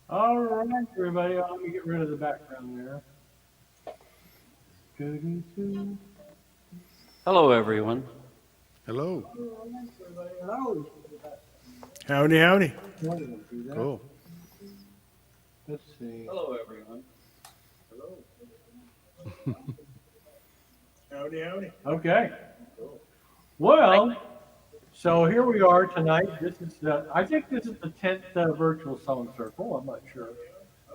All right, everybody. Let me get rid of the background there. Hello, everyone. Hello. All right, everybody. And I always put the background. Howdy, howdy. Why did I do that? Cool. Let's see. Hello, everyone. Hello. Howdy, howdy. Okay. Well, so here we are tonight. This is I think this is the 10th virtual song circle. I'm not sure.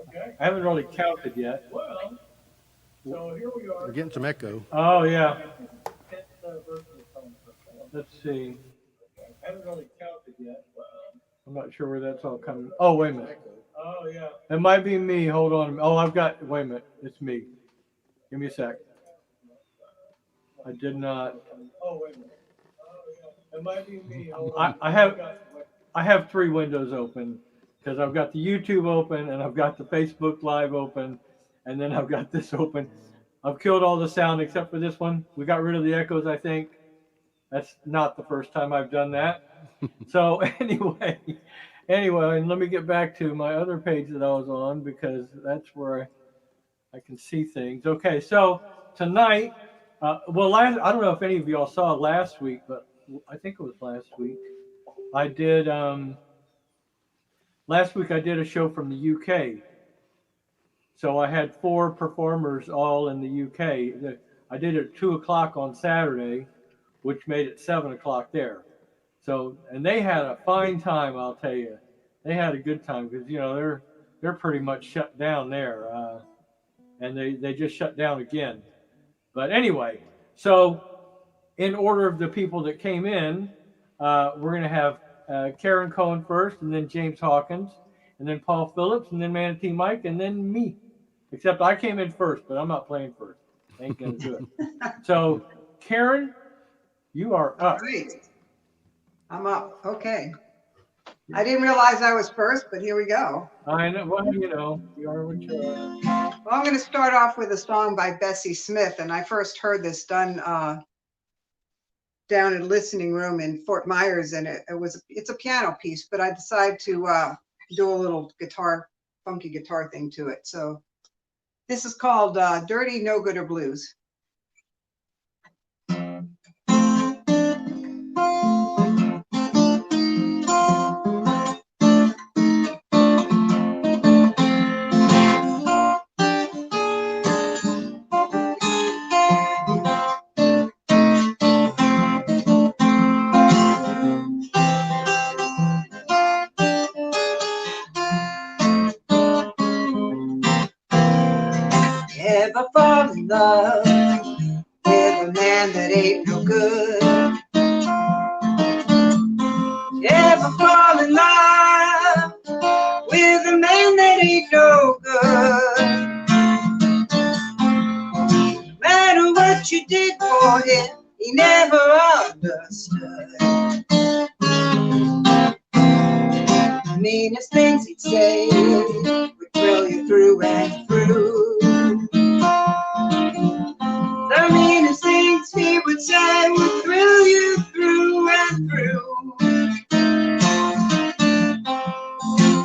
Okay. I haven't really counted yet. Well, so here we are. We're getting some echo. Oh yeah. Let's see. I haven't really counted yet. I'm not sure where that's all coming. Oh, wait a minute. Oh, yeah. It might be me. Hold on. Oh, I've got. Wait a minute. It's me. Give me a sec. I did not. Oh, wait a minute. It might be me. I have three windows open because I've got the YouTube open and I've got the Facebook Live open, and then I've got this open. I've killed all the sound except for this one. We got rid of the echoes, I think. That's not the first time I've done that. So anyway, and let me get back to my other page that I was on because that's where I can see things. Okay, so tonight, I don't know if any of y'all saw last week, but I think it was last week. I did last week I did a show from the UK. So I had four performers all in the UK. I did it at 2 o'clock on Saturday, which made it 7 o'clock there. So, and they had a fine time, I'll tell you. They had a good time because they're pretty much shut down there, and they just shut down again. But anyway, so in order of the people that came in, we're gonna have Karen Cohen first, and then James Hawkins, and then Paul Phillips, and then Manatee Mike, and then me. Except I came in first, but I'm not playing first. Ain't gonna do it. So, Karen, you are up. Great. I'm up. Okay. I didn't realize I was first, but here we go. I know. Well, you are what you are. Well, I'm going to start off with a song by Bessie Smith, and I first heard this done down in a listening room in Fort Myers, and it's a piano piece, but I decided to do a little funky guitar thing to it. So this is called Dirty No Gooder Blues. Ever fall in love with a man that ain't no good? Ever fall in love with a man that ain't no good? No matter what you did for him, he never understood. The meanest things he'd say would thrill you through and through. The meanest things he would say would thrill you through and through.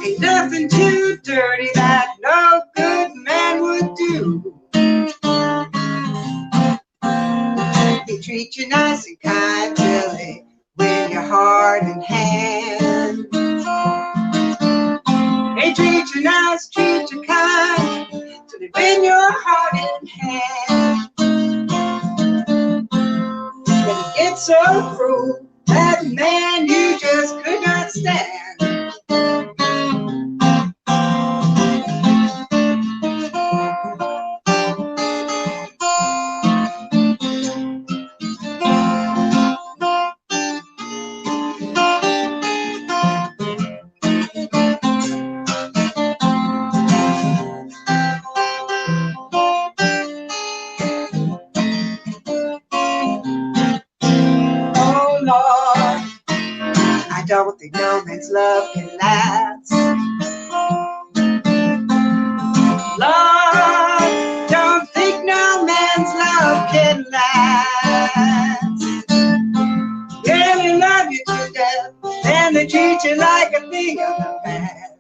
Ain't nothing too dirty that no good man would do. They treat you nice and kind till they win your heart and hand. They treat you nice, treat you kind till they win your heart and hand. It's so cruel, that man you just could not stand. Oh Lord, I don't think no man's love can last. Lord, don't think no man's love can last. Really love you to death, and they treat you like a thing of the past.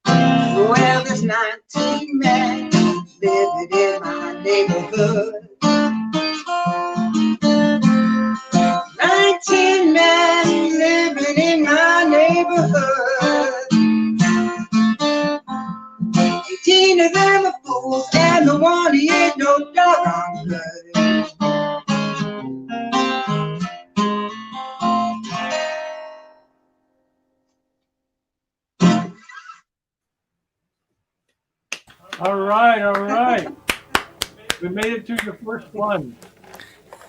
Well, this 19 man living in my neighborhood. 19 men living in my neighborhood. 18 of them are fools, and the one he ain't no doggone good. All right, all right. We made it to the first one.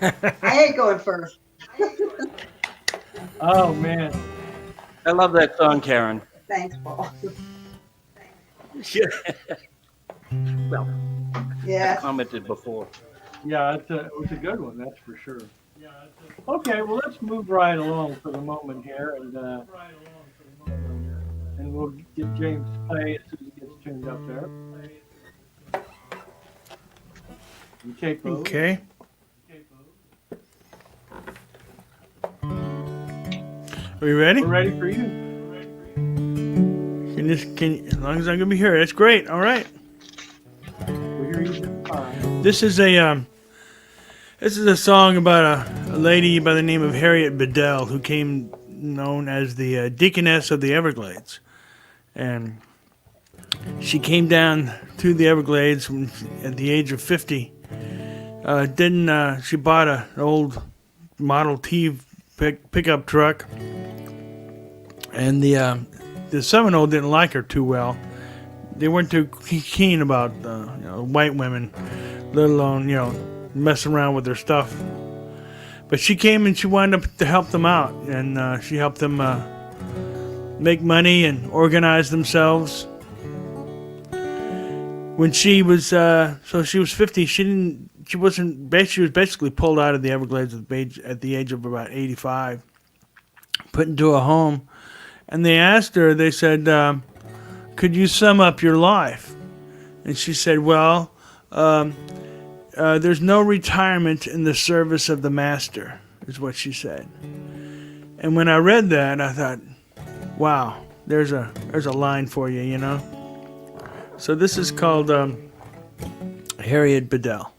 I hate going first. Oh man. I love that song, Karen. Thanks, Paul. Well, I Yeah. commented before. Yeah, it was a good one, that's for sure. Okay, well let's move right along for the moment here, and we'll get James to play as soon as he gets tuned up there. Okay, folks. Okay. Are you ready? We're ready for you. As long as I'm gonna be here, that's great. All right. We hear you just fine. This is a song about a lady by the name of Harriet Bedell, who came known as the Deaconess of the Everglades, and she came down to the Everglades at the age of 50. She bought an old Model T pickup truck, and the Seminole didn't like her too well. They weren't too keen about white women, let alone messing around with their stuff. But she came and she wanted to help them out, and she helped them make money and organize themselves. When she was she was 50, she was basically pulled out of the Everglades at the age of about 85, put into a home, and they said, could you sum up your life? And she said, well, there's no retirement in the service of the master, is what she said. And when I read that, I thought, wow, there's a line for you, So this is called Harriet Bedell.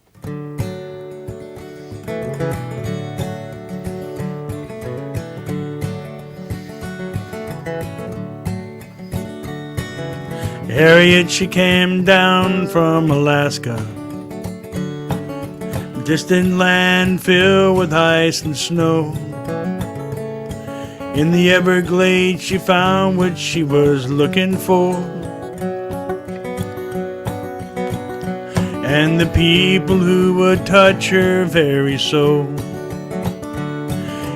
Harriet, she came down from Alaska, distant land filled with ice and snow. In the Everglades she found what she was looking for, and the people who would touch her very soul.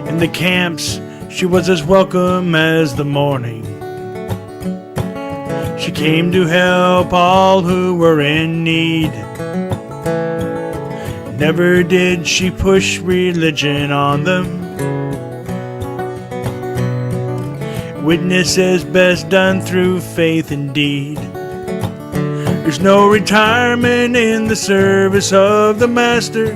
In the camps she was as welcome as the morning. She came to help all who were in need. Never did she push religion on them. Witness is best done through faith indeed. There's no retirement in the service of the Master.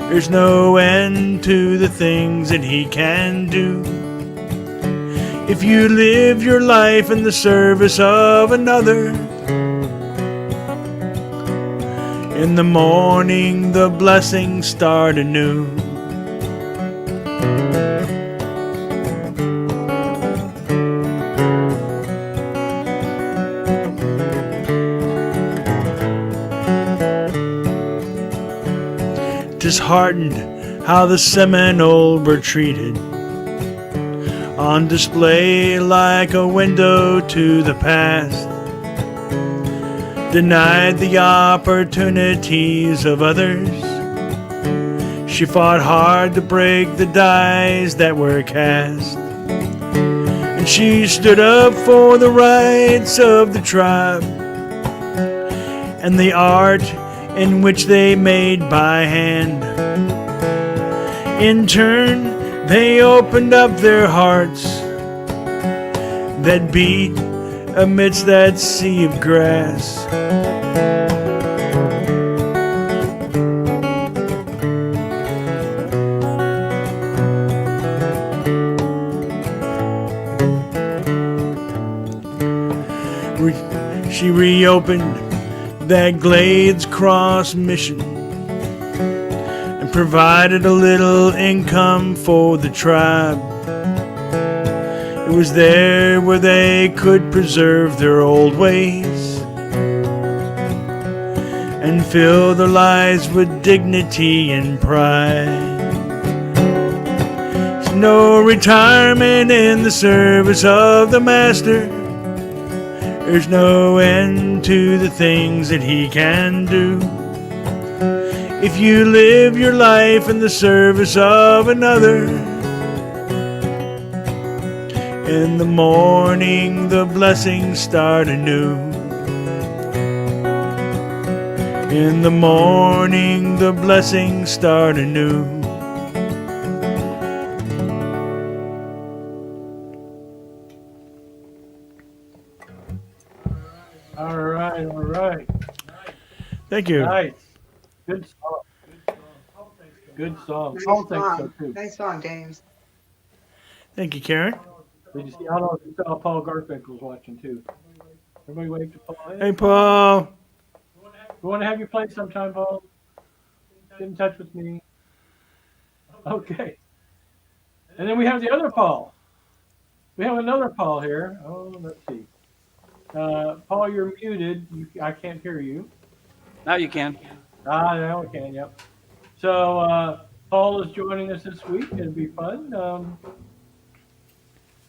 There's no end to the things that he can do. If you live your life in the service of another, in the morning the blessings start anew. Disheartened how the Seminole were treated, on display like a window to the past, denied the opportunities of others. She fought hard to break the dies that were cast, and she stood up for the rights of the tribe and the art in which they made by hand. In turn, they opened up their hearts that beat amidst that sea of grass. She reopened that Glades Cross mission and provided a little income for the tribe. It was there where they could preserve their old ways and fill their lives with dignity and pride. There's no retirement in the service of the Master. There's no end to the things that he can do. If you live your life in the service of another, in the morning the blessings start anew. In the morning the blessings start anew. All right, all right. Thank you. Nice. Good song. Good song. Nice Paul thinks so song. too. Nice song, James. Thank you, Karen. Did you see? I don't know if you saw Paul Garfinkel's watching too. Everybody wave to Paul. Hey, Paul. We want to have you play sometime, Paul. Get in touch with me. Okay. And then we have the other Paul. We have another Paul here. Oh, let's see. Paul, you're muted. I can't hear you. Now you can. Now we can, yep. So Paul is joining us this week. It'll be fun.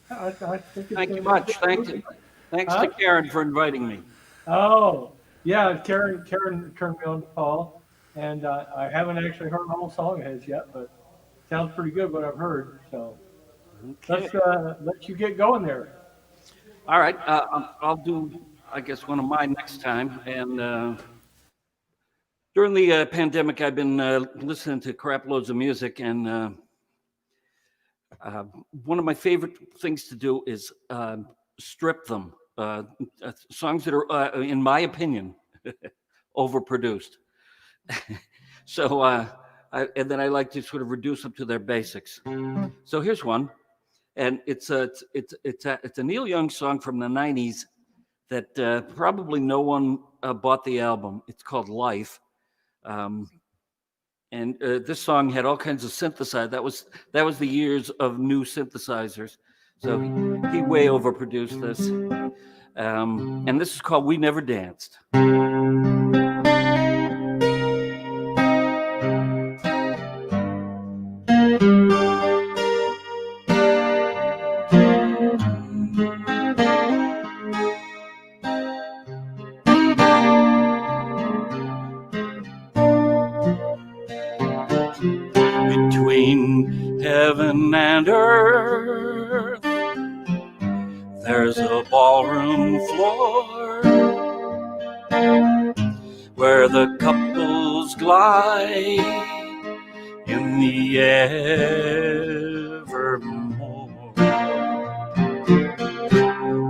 I think it's Thank you gonna much. be- Thanks Huh? to Karen for inviting me. Oh, yeah, Karen turned me on to Paul, and I haven't actually heard the whole song of his yet, but sounds pretty good what I've heard. So Okay. let's let you get going there. All right. I'll do, I guess, one of mine next time. And during the pandemic, I've been listening to crap loads of music. And one of my favorite things to do is strip them. Songs that are, in my opinion, overproduced. So, and then I like to sort of reduce them to their basics. So here's one. And it's a Neil Young song from the 90s that probably no one bought the album. It's called Life. And this song had all kinds of synthesizer. That was the years of new synthesizers. So he way overproduced this. And this is called We Never Danced. Between heaven and earth, there's a ballroom floor where the couples glide in the evermore,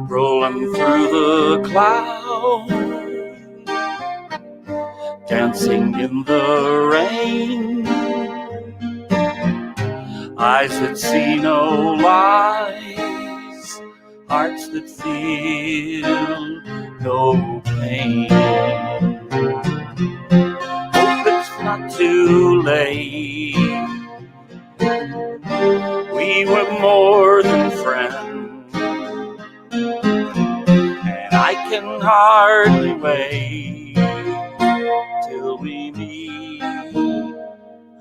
rolling through the clouds, dancing in the rain. Eyes that see no lies, hearts that feel no pain. Hope it's not too late. We were more than friends, and I can hardly wait till we meet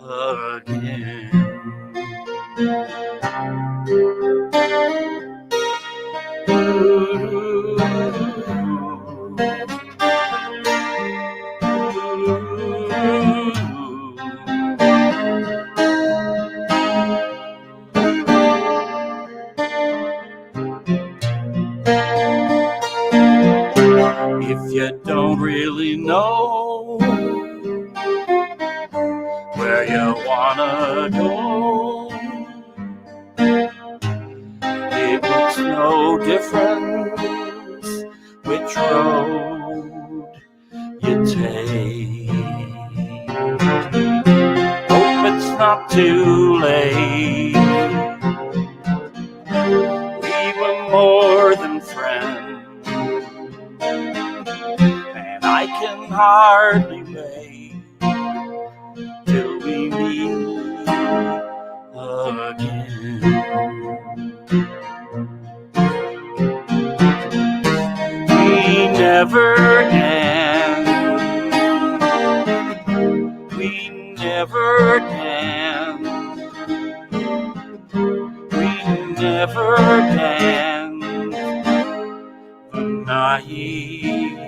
again. If you don't really know where you wanna go, it makes no difference which road you take. Hope it's not too late. We were more than friends, I can hardly wait till we meet again. We never can. We never can. We never can. The night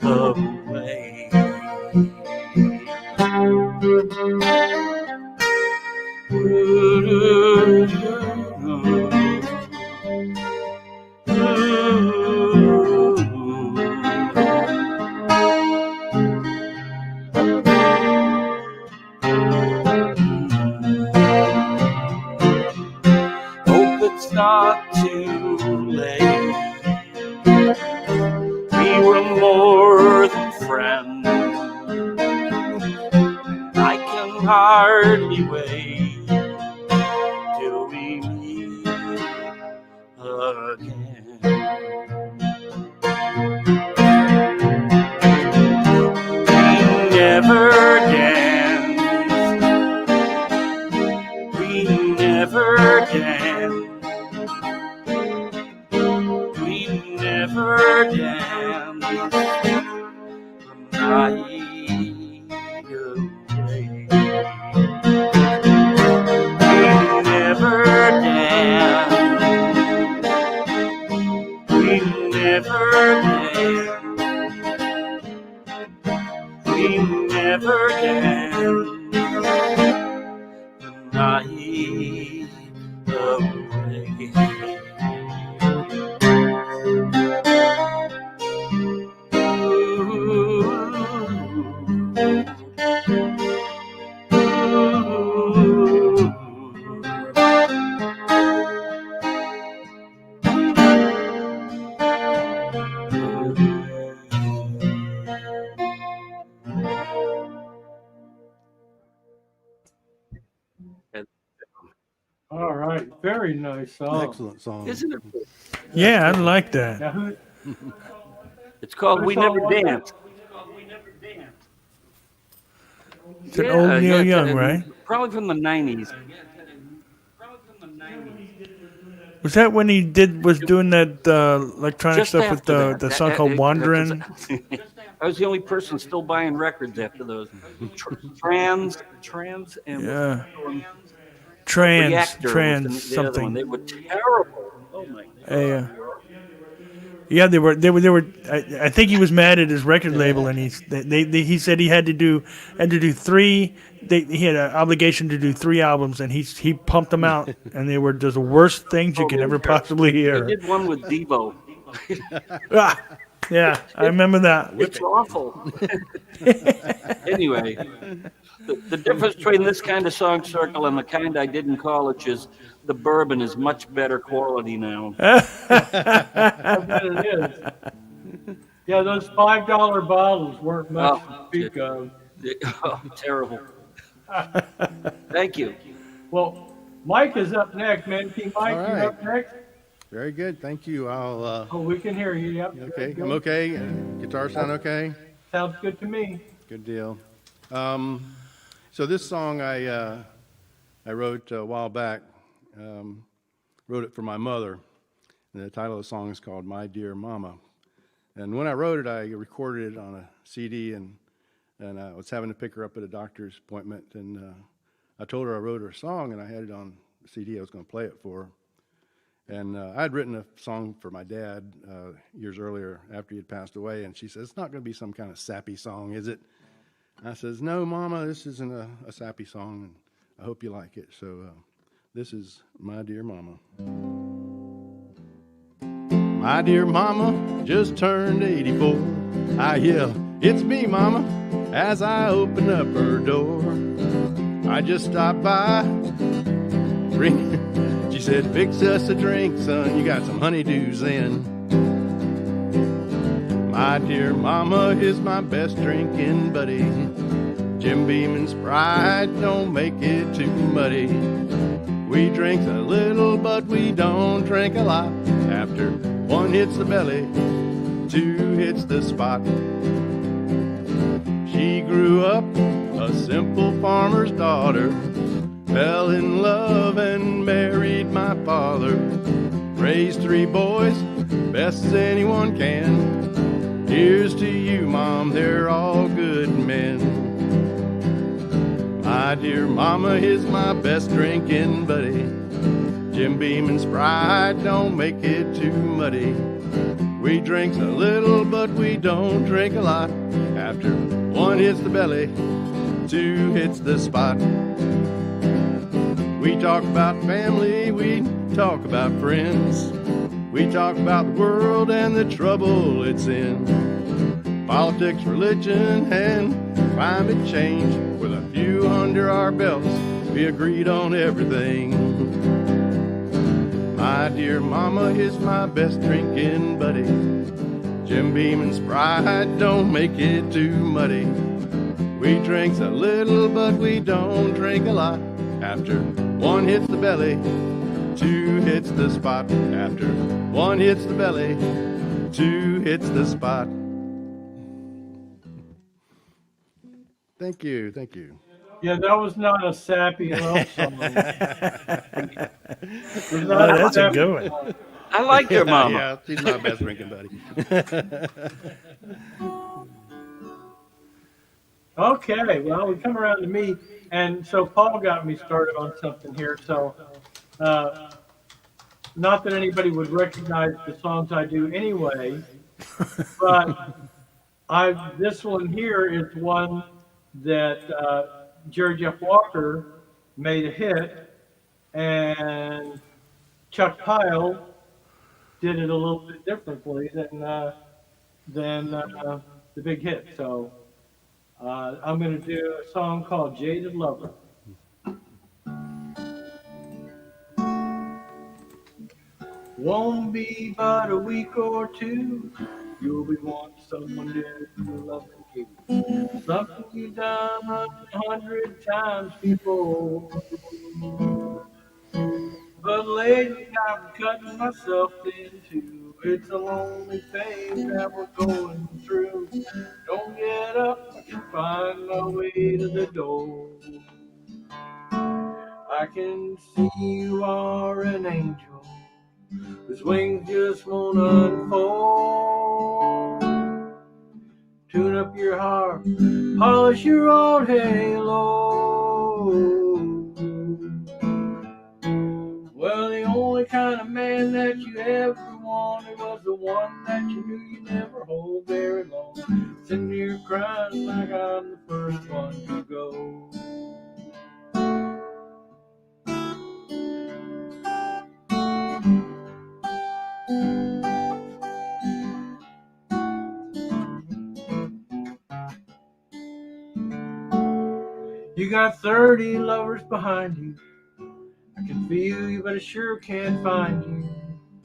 away. Hope it's not too late. We were more than friends. I can hardly wait till we meet again. We never dance. We never dance. We never dance the night away. We never dance. We never dance. We never dance the night away. All right, very nice song. Excellent song. Isn't it? Yeah, I like that. Now, who? It's called We Never What song was Dance. It's an old Neil Young, right? Probably from the 90s. Was that when he was doing that electronic Just stuff with after the that. song called Wanderin'? I was the only person still buying records after those. Trans, and Yeah. Reactor was Trans, the other one. something. They were terrible. Oh my God. Yeah, they were. I think he was mad at his record label, and he said he had to do three. He had an obligation to do 3 albums, and he pumped them out, and they were just the worst things you could ever possibly They hear. did one with Devo. Ah, yeah, I remember that. It's awful. Anyway, the difference between this kind of song circle and the kind I did in college is the bourbon is much better quality now. I bet it is. Yeah, those $5 bottles weren't much to speak of. Oh, terrible. Thank you. Well, Mike is up next, man. Mike, All you're right. up next. Very good. Thank you. I'll, Oh, we can hear you. Yep. okay. Good. I'm okay. Guitar sound okay? Sounds good to me. Good deal. So this song I wrote a while back. Wrote it for my mother. And the title of the song is called My Dear Mama. And when I wrote it, I recorded it on a CD, and I was having to pick her up at a doctor's appointment. And I told her I wrote her a song, and I had it on the CD. I was going to play it for her. And I had written a song for my dad years earlier after he had passed away, and she says, "It's not going to be some kind of sappy song, is it?" I says, "No, Mama, this isn't a sappy song, and I hope you like it." So this is My Dear Mama. My dear mama just turned 84. I yell, "It's me, Mama," as I open up her door. I just stopped by, bring. She said, "Fix us a drink, son, you got some honeydews in." My dear mama is my best drinking buddy. Jim Beam and Sprite don't make it too muddy. We drink a little, but we don't drink a lot. After 1 hits the belly, 2 hits the spot. She grew up a simple farmer's daughter, fell in love and married my father. Raised 3 boys, best as anyone can. Here's to you, Mom, they're all good men. My dear mama is my best drinking buddy. Jim Beam and Sprite don't make it too muddy. We drinks a little, but we don't drink a lot. After 1 hits the belly, 2 hits the spot. We talk about family, we talk about friends. We talk about the world and the trouble it's in. Politics, religion, and climate change. With a few under our belts, we agreed on everything. My dear mama is my best drinking buddy. Jim Beam and Sprite don't make it too muddy. We drinks a little, but we don't drink a lot. After 1 hits the belly, 2 hits the spot. After 1 hits the belly, 2 hits the spot. Thank you, thank you. Yeah, that was not a sappy love song. It was Oh, not that's a sappy good song. one. I like your mama. Yeah, she's my best drinking buddy. Okay, well, we come around to me, and so Paul got me started on something here. So, not that anybody would recognize the songs I do anyway, but this one here is one that Jerry Jeff Walker made a hit, and Chuck Pyle did it a little bit differently than the big hit. So I'm going to do a song called Jaded Lover. Won't be but a week or 2, you'll be wanting someone new loving you. Something you've done 100 times before. But lately I'm cutting myself into. It's a lonely thing that we're going through. Don't get up, I can find my way to the door. I can see you are an angel whose wings just won't unfold. Tune up your harp, polish your old halo. Well, the only kind of man that you ever wanted was the one that you knew you never hold very long. Sitting here crying like I'm the first one to go. You got 30 lovers behind you. I can feel you, but I sure can't find you.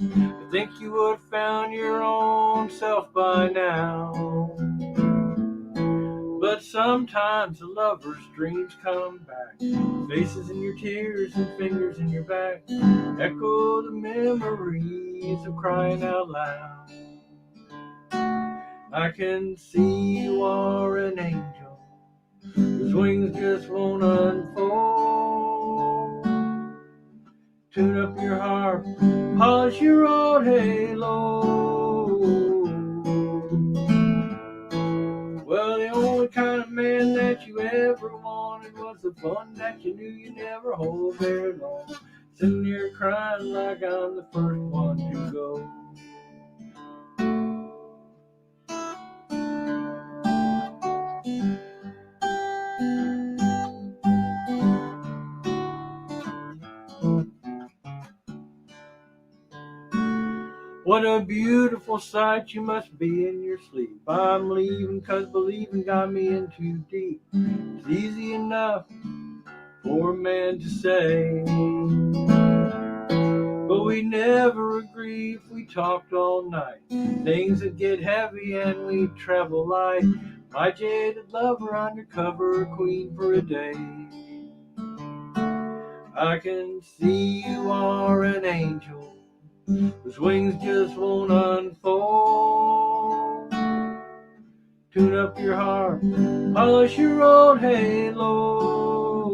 I think you would have found your own self by now. But sometimes a lover's dreams come back. Faces in your tears and fingers in your back echo the memories of crying out loud. I can see you are an angel whose wings just won't unfold. Tune up your harp, polish your old halo. Well, the only kind of man that you ever wanted was the one that you knew you never hold very long. Sitting here crying like I'm the first one to go. What a beautiful sight you must be in your sleep. I'm leaving 'cause believing got me in too deep. It's easy enough for a man to say, but we never agree if we talked all night. Things would get heavy and we'd travel light. My jaded lover, undercover queen for a day. I can see you are an angel whose wings just won't unfold. tune up your harp, polish your old halo.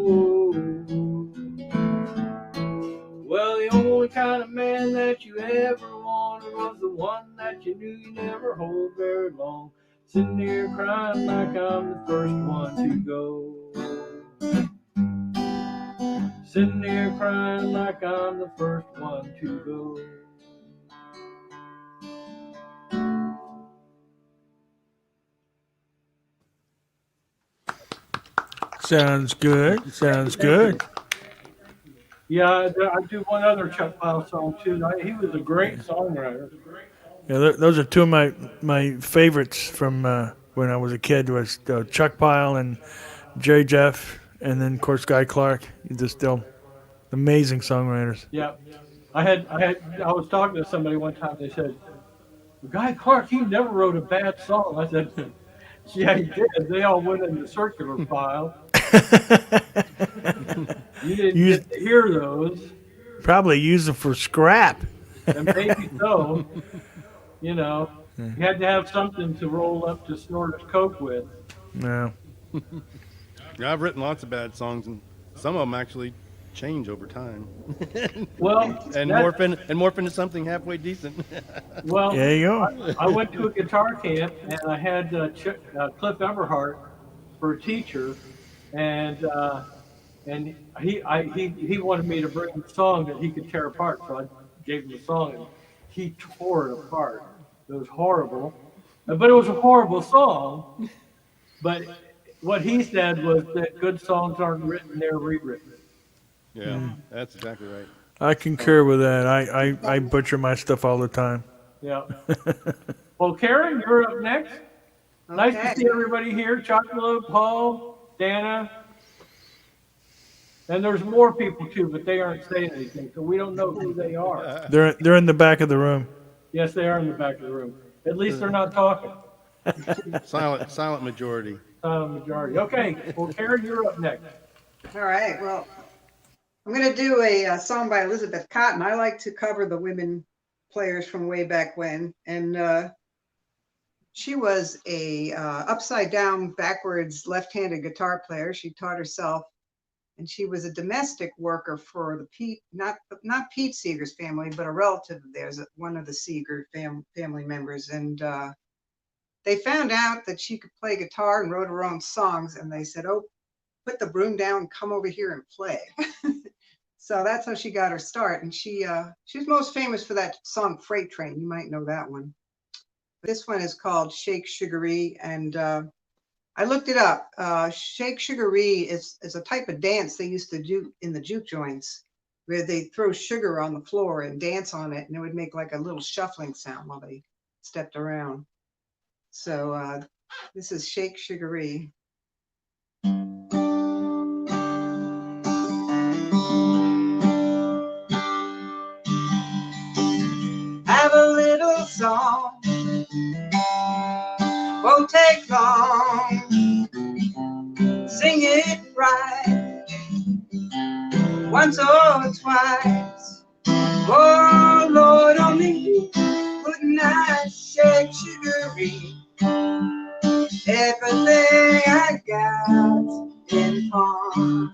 Well, the only kind of man that you ever wanted was the one that you knew you never hold very long. Sitting here crying like I'm the first one to go. Sitting here crying like I'm the first one to go. Sounds good. Sounds good. Yeah, I do one other Chuck Pyle song too. He was a great songwriter. Yeah, those are two of my favorites from when I was a kid. Was Chuck Pyle and Jerry Jeff, and then of course Guy Clark. They're still amazing songwriters. Yeah, I was talking to somebody one time. They said, "Guy Clark, he never wrote a bad song." I said, "Yeah, he did. They all went in the circular file. You didn't Use, get to hear those, probably use them for scrap. and maybe so. You know, you had to have something to roll up to Snorter's Coke with." No. Yeah, I've written lots of bad songs, and some of them actually change over time Well, and morph into something halfway decent. well, There you go. I went to a guitar camp and I had Cliff Everhart for a teacher, and he wanted me to bring him a song that he could tear apart. So I gave him the song, and he tore it apart. It was horrible, but it was a horrible song. But what he said was that good songs aren't written; they're rewritten. Yeah, that's exactly right. I concur with that. I butcher my stuff all the time. Yeah. Well, Karen, you're up next. Nice to Okay. see everybody here. Chocolate, Paul, Dana. And there's more people too, but they aren't saying anything, so we don't know who they are. They're in the back of the room. Yes, they are in the back of the room. At least they're not talking. Silent majority. Majority. Okay. Well, Karen, you're up next. All right. Well, I'm going to do a song by Elizabeth Cotten. I like to cover the women players from way back when. And she was a upside down, backwards, left-handed guitar player. She taught herself, and she was a domestic worker for the not Pete Seeger's family, but a relative of theirs, one of the Seeger family members. And they found out that she could play guitar and wrote her own songs, and they said, "Oh, put the broom down, come over here and play." So that's how she got her start. And she's most famous for that song Freight Train. You might know that one. This one is called Shake Sugaree, and I looked it up. Shake Sugaree is a type of dance they used to do in the juke joints, where they throw sugar on the floor and dance on it, and it would make like a little shuffling sound while they stepped around. So this is Shake Sugaree. Have a little song, won't take long. Sing it right, once or twice. Oh Lord, only wouldn't I shake Sugaree? Everything I got in pawn.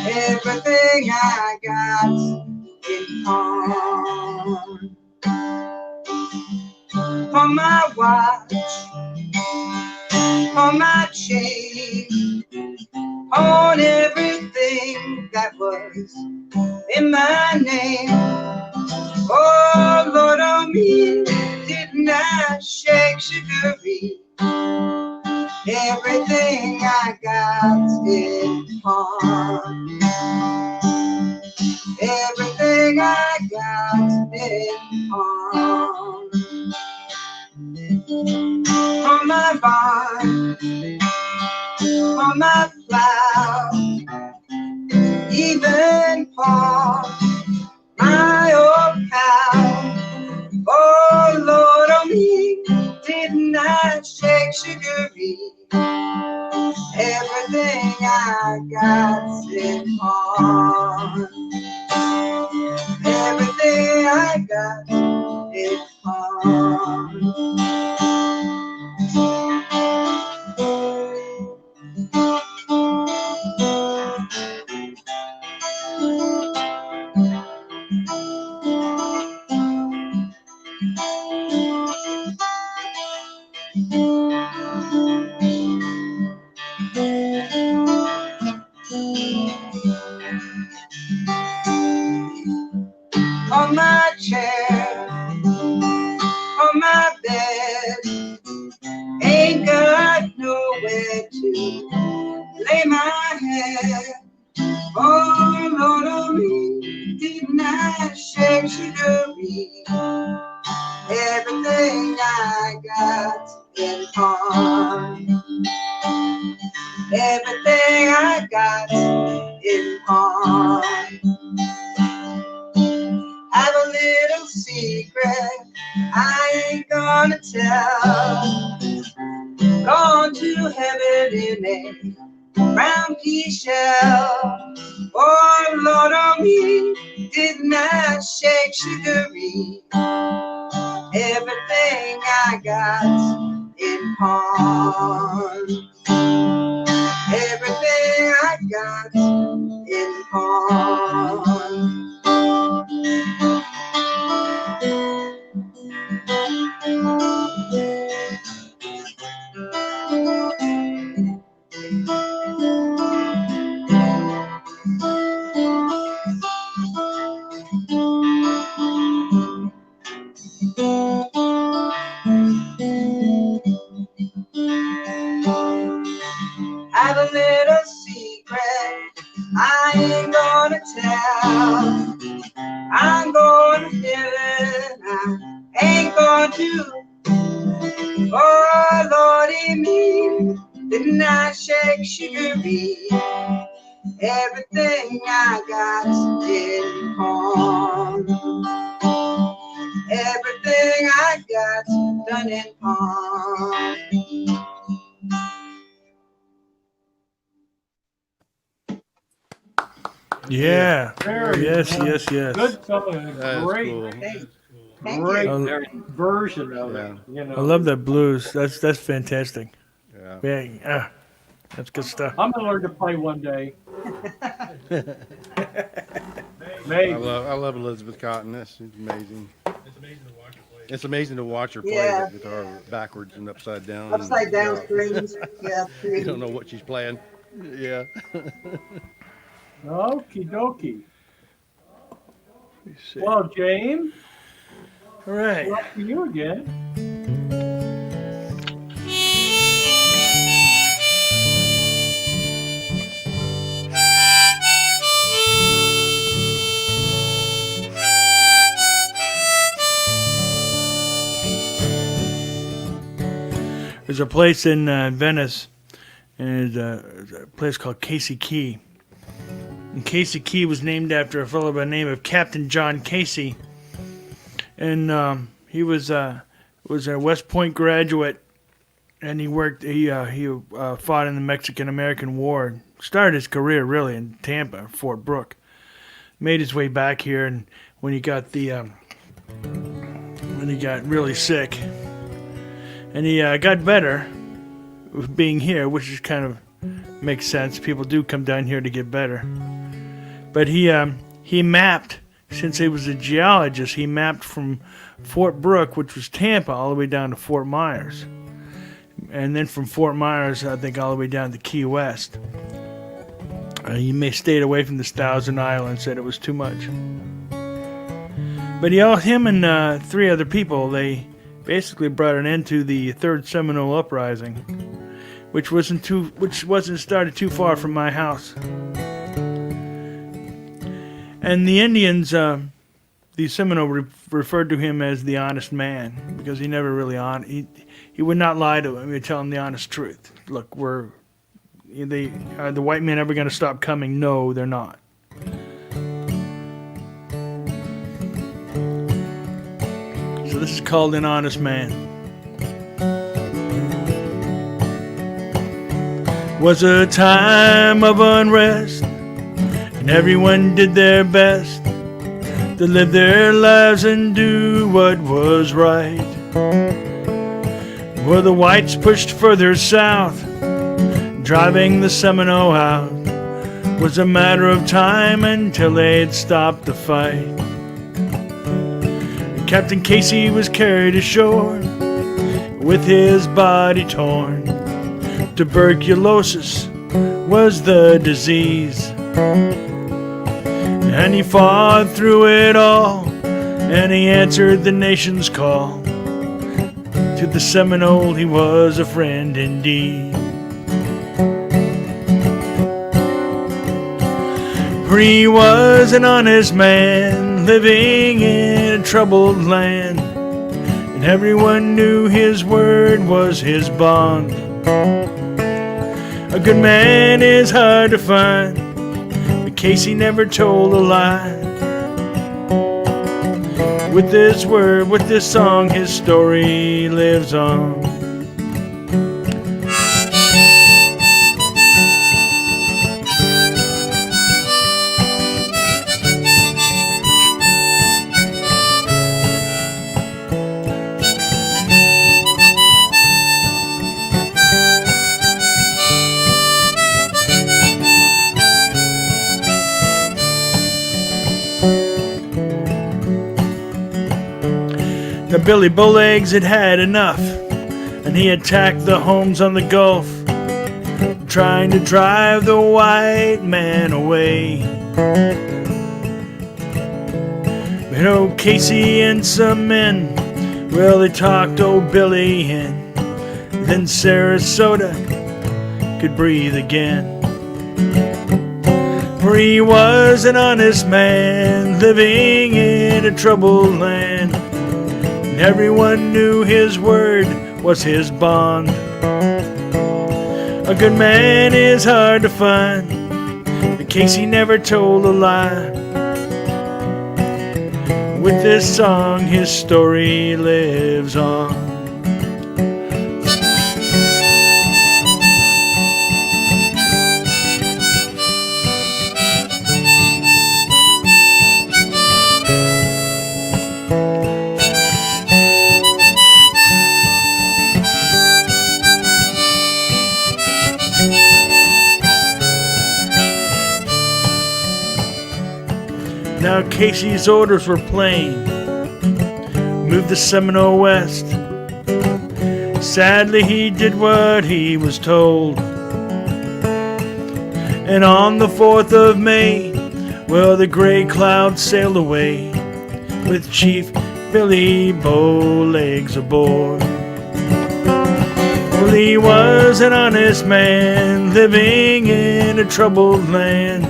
Everything I got in pawn. On my watch, on my chain, on everything that was in my name. Oh Lord, on me didn't I shake Sugaree? Everything I got in pawn. Everything I got in pawn. On my barn, on my plow, even pawn my old cow. Oh Lord, on me didn't I shake Sugaree? Everything I got in pawn. Everything I got in pawn. on my chair, on my bed. Ain't got nowhere to lay my head. Oh, Lord, oh me, didn't I shake sugarly? Everything I got in pawn. Everything I got in pawn. Have a little secret I ain't gonna tell. Gone to heaven in a round pea shell. Oh, Lord, on me, didn't I shake sugarly? Everything I got in pawn. Everything I got in pawn. Have a little secret I ain't gonna tell. I'm going to heaven, I ain't going to. Oh, Lordy me, didn't I shake sugarly? Everything I got in pawn. Everything I got done in pawn. Yeah. Very Yes, nice. yes, yes. Good song. That is Great, cool. Thank great you. Very, version of Yeah. it. You know, I love that blues. That's fantastic. Yeah. Yeah, that's good stuff. I'm gonna learn to play one day. I Maybe. love Elizabeth Cotton. She's amazing. It's amazing to watch her play Yeah. the guitar backwards and upside down. Upside down Yeah. strings. Yeah, You pretty. don't know what she's playing. Yeah. Okie dokie. Let me see. Well, James, All right. up to you again. There's a place in Venice, and it's a place called Casey Key. And Casey Key was named after a fellow by the name of Captain John Casey, and he was a West Point graduate, and he worked. He fought in the Mexican-American War. Started his career really in Tampa, Fort Brooke. Made his way back here, and when he got really sick, and he got better with being here, which is kind of makes sense. People do come down here to get better. But he mapped, since he was a geologist, he mapped from Fort Brooke, which was Tampa, all the way down to Fort Myers. And then from Fort Myers, I think all the way down to Key West. He may stayed away from the Thousand Islands, said it was too much. But him and 3 other people, they basically brought an end to the Third Seminole Uprising, which wasn't started too far from my house. And the Indians, the Seminole, referred to him as the honest man, because he never really he would not lie to him. He'd tell him the honest truth. Look, are the white men ever going to stop coming? No, they're not. So this is called An Honest Man. Was a time of unrest, and everyone did their best to live their lives and do what was right. Were the whites pushed further south, driving the Seminole out, was a matter of time until they'd stopped the fight. Captain Casey was carried ashore with his body torn. Tuberculosis was the disease, and he fought through it all and he answered the nation's call. To the Seminole he was a friend indeed. For he was an honest man living in a troubled land, and everyone knew his word was his bond. A good man is hard to find, but Casey never told a lie. With this word, with this song, his story lives on. Now Billy Bowlegs had had enough, and he attacked the homes on the Gulf, trying to drive the white man away. But old Casey and some men, well, they talked old Billy in. Then Sarasota could breathe again. For he was an honest man living in a troubled land, and everyone knew his word was his bond. A good man is hard to find, but Casey never told a lie. With this song his story lives on. Now Casey's orders were plain: move the Seminole west. Sadly he did what he was told, and on the 4th of May, well, the gray cloud sailed away with Chief Billy Bowlegs aboard. Well, he was an honest man living in a troubled land.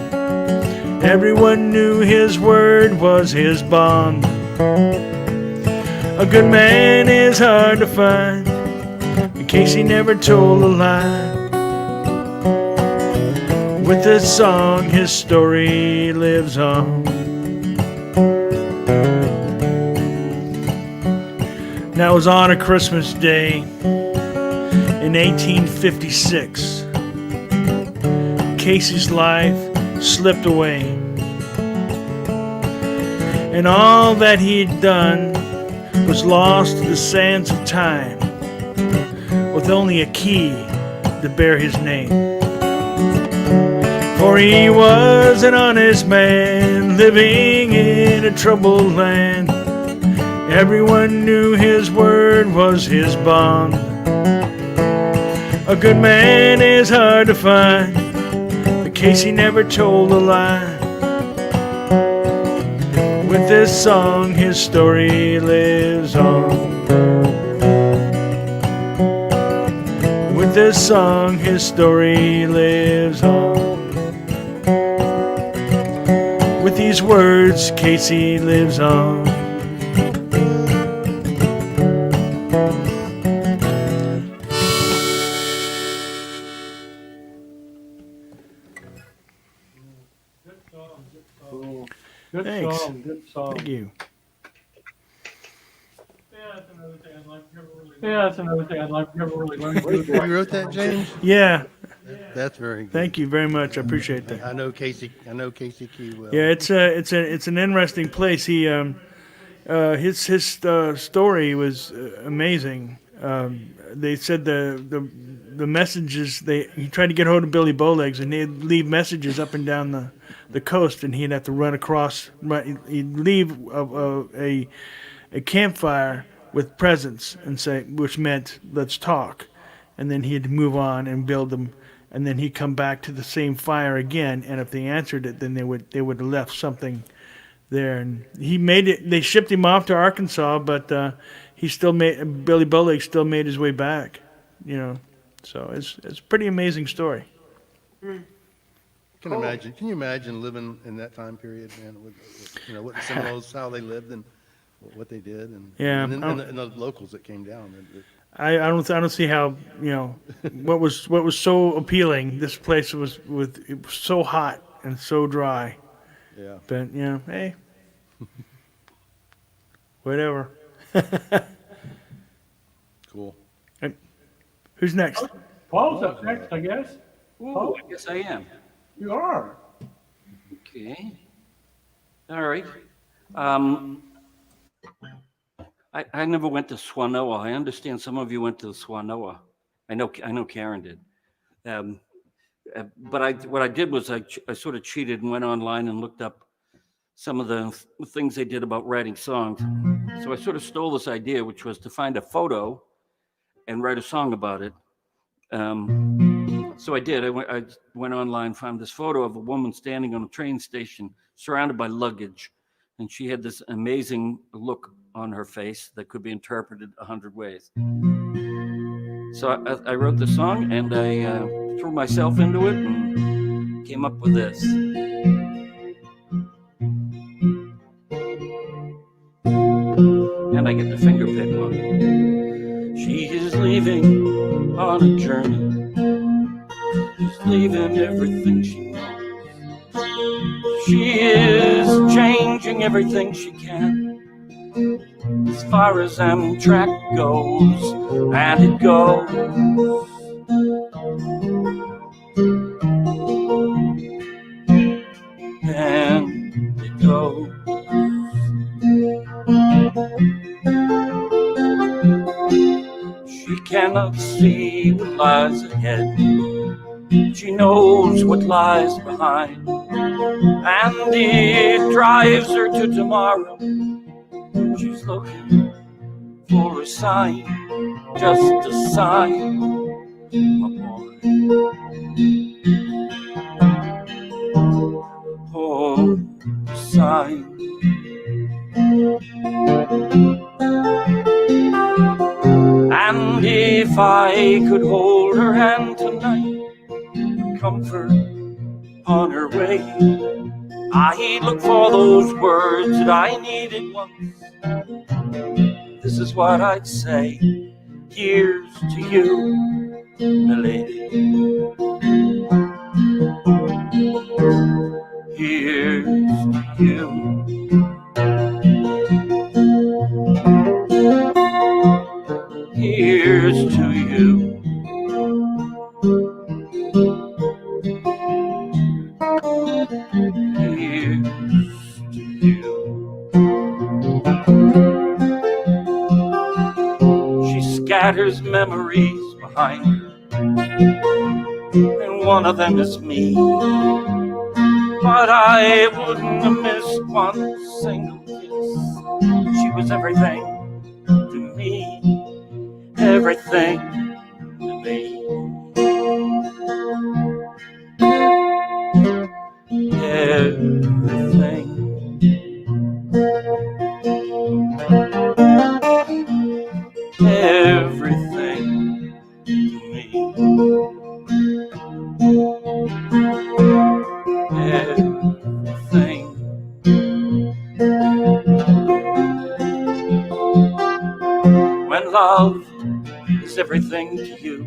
Everyone knew his word was his bond. A good man is hard to find, in case he never told a lie. With this song his story lives on. Now it was on a Christmas day in 1856. Casey's life slipped away, and all that he'd done was lost to the sands of time, with only a key to bear his name. For he was an honest man living in a troubled land. Everyone knew his word was his bond. A good man is hard to find, but Casey never told a lie. With this song his story lives on. With this song his story lives on. With these words Casey lives on. Good Thanks. song, good song. Thank you. Yeah, that's another thing I'd like to never really learn to do. You wrote that, James? Yeah, That's very good. thank you very much. I appreciate that. I know Casey Key well. Yeah, it's an interesting place. He his story was amazing. They said the messages he tried to get hold of Billy Bowlegs, and they'd leave messages up and down the coast, and he'd have to run across. He'd leave a campfire with presents and say, which meant let's talk, and then he'd move on and build them, and then he'd come back to the same fire again, and if they answered it, then they would have left something there, and he made it. They shipped him off to Arkansas, but he still made Billy Bullock still made his way back. You know, so it's a pretty amazing story. Can you imagine living in that time period, man? With what the Seminoles, how they lived and what they did, and Yeah, and the locals that came down. I don't see how, what was so appealing. This place was it was so hot and so dry. Yeah. But hey, whatever. Cool. Who's next? Paul's up next, I guess. Ooh, I guess I am. You are. Okay. All right. I never went to Swanoa. I understand some of you went to Swanoa. I know Karen did. But what I did was I sort of cheated and went online and looked up some of the things they did about writing songs. So I sort of stole this idea, which was to find a photo and write a song about it. So I did. I went online, found this photo of a woman standing on a train station surrounded by luggage. And she had this amazing look on her face that could be interpreted 100 ways. So I wrote the song and I threw myself into it and came up with this. And I get the finger pick one. She is leaving on a journey. She's leaving everything she knows. She is changing everything she can. As far as Amtrak goes, and it goes. And it goes. She cannot see what lies ahead. She knows what lies behind. And it drives her to tomorrow. She's looking for a sign, just a sign, my boy. Oh, a sign. And if I could hold her hand tonight, comfort on her way, I'd look for those words that I needed once. This is what I'd say. Here's to you, my lady. Here's to you. Here's to you. Here's to you. She scatters memories behind her, and one of them is me. But I wouldn't have missed one single kiss. She was everything to me, everything to me. Everything. Everything to me. Everything. When love is everything to you,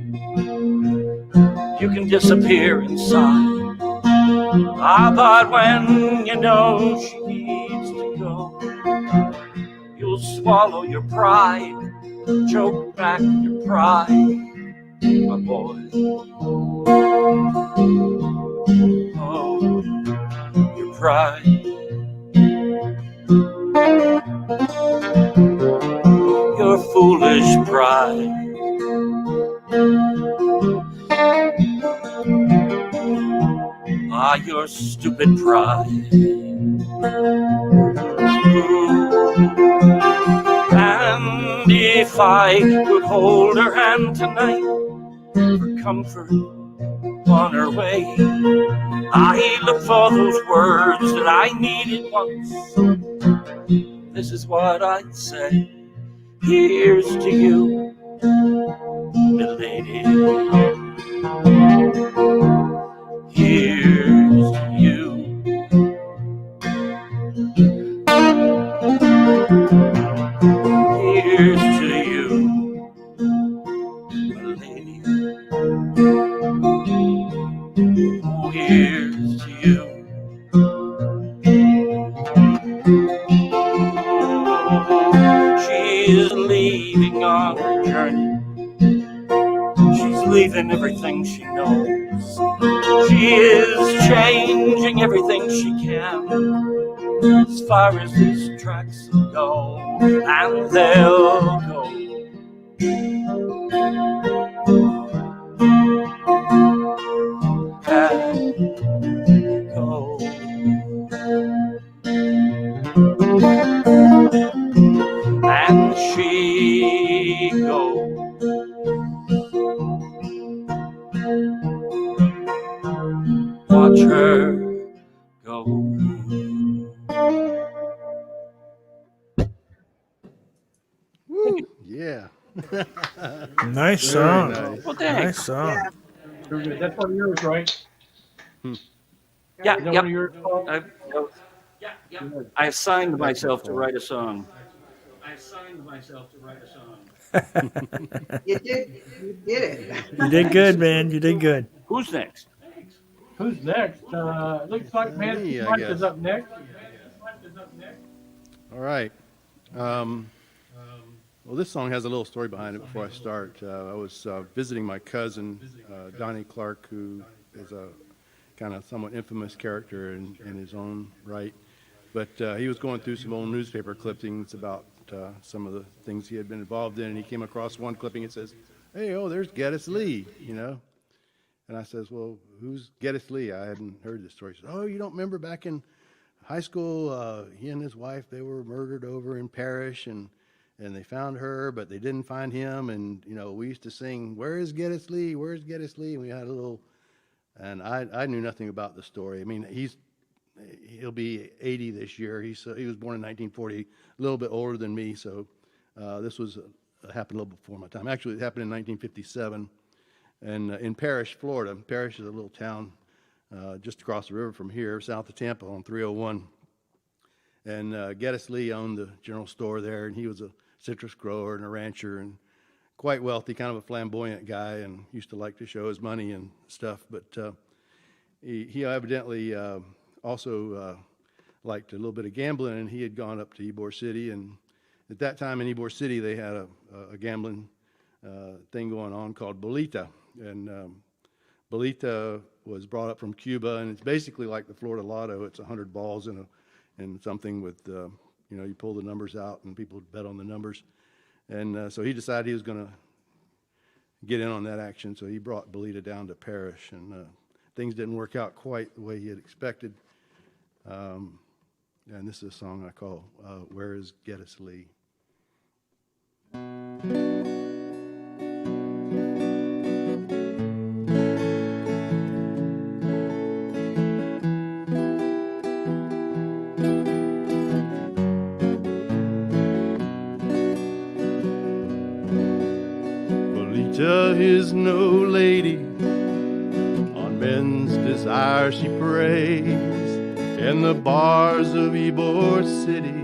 you can disappear inside. But when you know she needs to go, you'll swallow your pride, choke back your pride, my boy. Oh, your pride. Your foolish pride. Your stupid pride. And if I could hold her hand tonight for comfort on her way. I look for those words that I needed once. This is what I'd say. Here's to you, milady. Here's to you. Here's to you, milady. Oh, here's to you. She is leaving on her journey. She's leaving everything she knows. She is changing everything she can, as far as these tracks will go, and they'll go. And go. And she goes. Watch her go. Yeah. Nice Very song. nice. Well, Nice thanks. song. Very good. That's one of yours, right? Yeah, Is that yep. one of yours, Paul? I assigned myself to Paul. write a song. You did it. You did good, man. You did good. Who's next? Who's next? Looks like Me, Nancy I Mike guess. is up next. All right. Well, this song has a little story behind it before I start. I was visiting my cousin, Donnie Clark, who is a kind of somewhat infamous character in his own right. But he was going through some old newspaper clippings about some of the things he had been involved in, and he came across one clipping. It says, "Hey, oh, there's Geddes Lee," you know. And I says, "Well, who's Geddes Lee? I hadn't heard this story." He says, "Oh, you don't remember back in high school, he and his wife, they were murdered over in Parrish, and they found her, but they didn't find him. And, you know, we used to sing, 'Where is Geddes Lee? Where's Geddes Lee?' And we had a little," and I knew nothing about the story. I mean, he'll be 80 this year. He was born in 1940, a little bit older than me, so this was happened a little before my time. Actually, it happened in 1957, and in Parrish, Florida. Parrish is a little town just across the river from here, south of Tampa on 301. And Geddes Lee owned the general store there, and he was a citrus grower and a rancher and quite wealthy, kind of a flamboyant guy, and used to like to show his money and stuff. But he evidently also liked a little bit of gambling, and he had gone up to Ybor City. And at that time in Ybor City, they had a gambling thing going on called bolita. And bolita was brought up from Cuba, and it's basically like the Florida Lotto. It's 100 balls in something with, you pull the numbers out, and people bet on the numbers. And so he decided he was going to get in on that action, so he brought bolita down to Parrish, and things didn't work out quite the way he had expected. And this is a song I call "Where is Geddes Lee?" Bolita is no lady, on men's desire she preys. In the bars of Ybor City,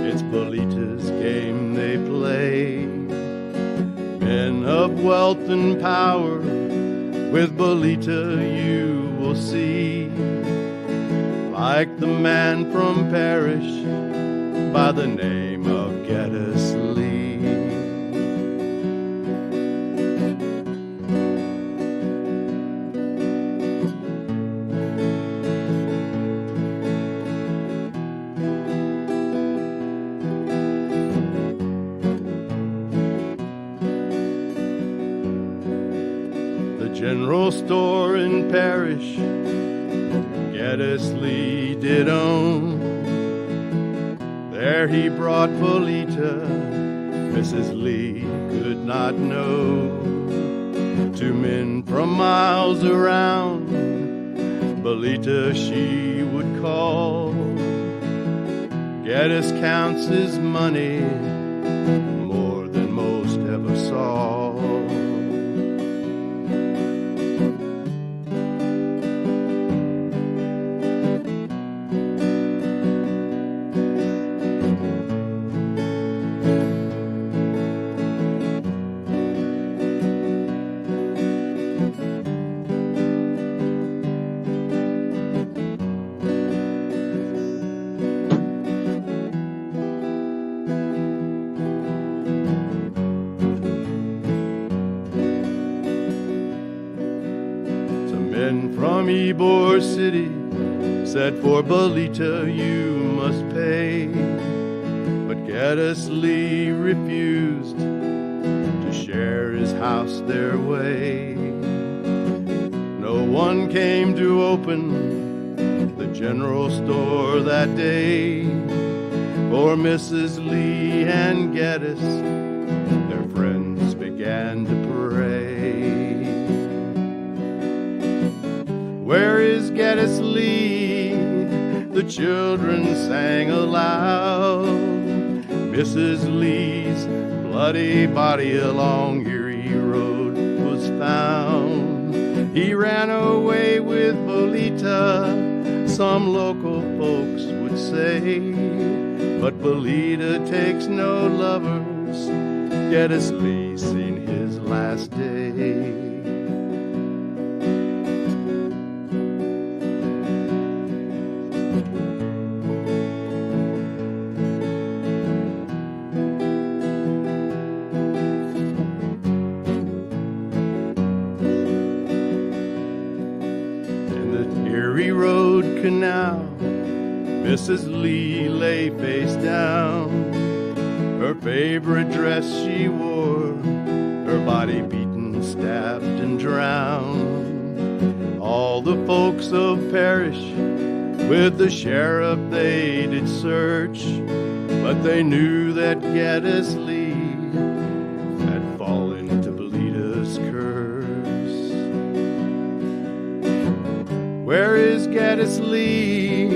it's Bolita's game they play. Men of wealth and power, with Bolita you will see, like the man from Parrish by the name of Geddes Lee. General store in Parrish, Geddes Lee did own. There he brought Bolita, Mrs. Lee could not know. Two men from miles around, Belita she would call. Geddes counts his money more than most ever saw. Men from Ybor City said, for Belita you must pay. But Geddes Lee refused to share his house their way. No one came to open the general store that day. For Mrs. Lee and Geddes, their friends began to pray. Where is Geddes Lee? The children sang aloud. Mrs. Lee's bloody body along Erie Road was found. He ran away with Belita, some local folks would say. But Belita takes no lovers. Geddes Lee seen his last day. Erie Road Canal, Mrs. Lee lay face down. Her favorite dress she wore, her body beaten, stabbed, and drowned. All the folks of parish with the sheriff they did search, but they knew that Geddes Lee had fallen to Belita's curse. Where is Geddes Lee?